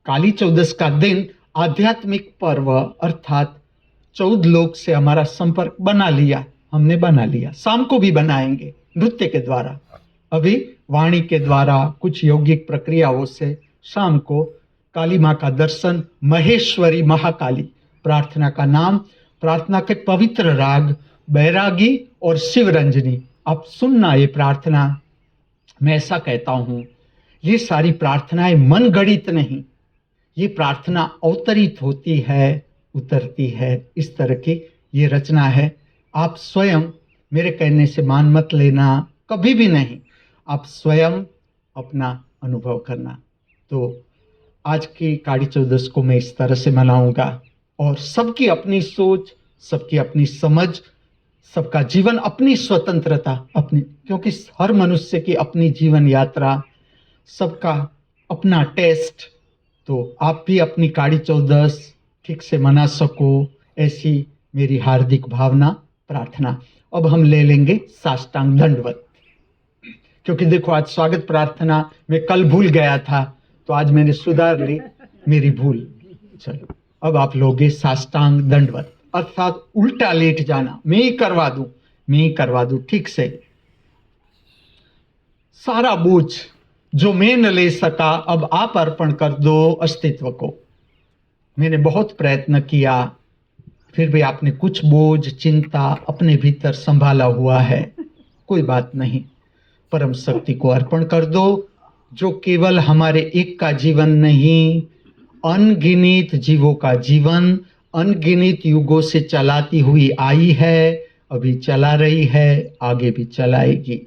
काली चौदस का दिन आध्यात्मिक पर्व, अर्थात 14 लोग से हमारा संपर्क बना लिया, हमने बना लिया। शाम को भी बनाएंगे नृत्य के द्वारा, अभी वाणी के द्वारा, कुछ यौगिक प्रक्रियाओं से शाम को काली माँ का दर्शन, महेश्वरी महाकाली, प्रार्थना का नाम, प्रार्थना के पवित्र राग बैरागी और शिवरंजनी। आप सुनना ये प्रार्थना, मैं ऐसा कहता हूँ, ये सारी प्रार्थनाएं मन गढ़ित नहीं, ये प्रार्थना अवतरित होती है, उतरती है, इस तरह की ये रचना है। आप स्वयं, मेरे कहने से मान मत लेना, कभी भी नहीं, आप स्वयं अपना अनुभव करना। तो आज की काली चौदस को मैं इस तरह से मनाऊंगा, और सबकी अपनी सोच, सबकी अपनी समझ, सबका जीवन, अपनी स्वतंत्रता, अपनी, क्योंकि हर मनुष्य की अपनी जीवन यात्रा, सबका अपना टेस्ट। तो आप भी अपनी काली चौदस ठीक से मना सको, ऐसी मेरी हार्दिक भावना, प्रार्थना। अब हम ले लेंगे साष्टांग दंडवत, क्योंकि देखो आज स्वागत प्रार्थना मैं कल भूल गया था, तो आज मैंने सुधार ली मेरी भूल। चलो अब आप लोगे साष्टांग दंडवत, अर्थात उल्टा लेट जाना। मैं ही करवा दूं ठीक से। सारा बोझ जो मैं न ले सका, अब आप अर्पण कर दो अस्तित्व को। मैंने बहुत प्रयत्न किया, फिर भी आपने कुछ बोझ, चिंता अपने भीतर संभाला हुआ है, कोई बात नहीं, परम शक्ति को अर्पण कर दो। जो केवल हमारे एक का जीवन नहीं, अनगिनत जीवों का जीवन अनगिनत युगों से चलाती हुई आई है, अभी चला रही है, आगे भी चलाएगी।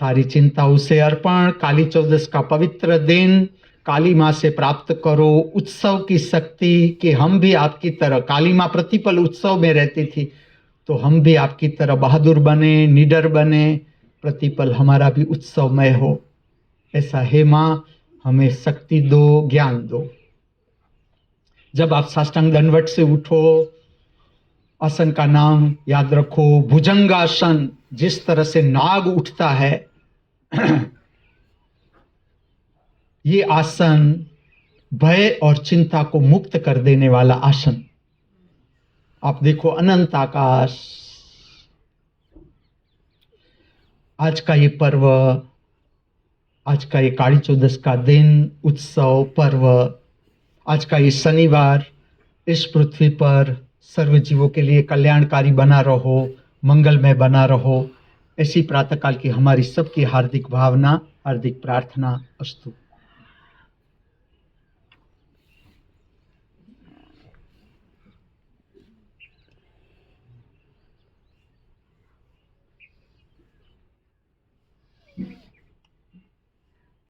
सारी चिंता उसे अर्पण। काली चौदस का पवित्र दिन काली माँ से प्राप्त करो उत्सव की शक्ति, कि हम भी आपकी तरह, काली माँ प्रतिपल उत्सव में रहती थी, तो हम भी आपकी तरह बहादुर बने, निडर बने, प्रतिपल हमारा भी उत्सवमय हो। ऐसा हे माँ हमें शक्ति दो, ज्ञान दो। जब आप साष्टांग दंडवत से उठो, आसन का नाम याद रखो, भुजंगासन। जिस तरह से नाग उठता है, ये आसन भय और चिंता को मुक्त कर देने वाला आसन। आप देखो अनंत आकाश। आज का ये पर्व, आज का ये काली चौदस का दिन, उत्सव पर्व, आज का ये शनिवार इस पृथ्वी पर सर्व जीवों के लिए कल्याणकारी बना रहो, मंगलमय बना रहो, ऐसी प्रातःकाल की हमारी सबकी हार्दिक भावना, हार्दिक प्रार्थना अस्तु।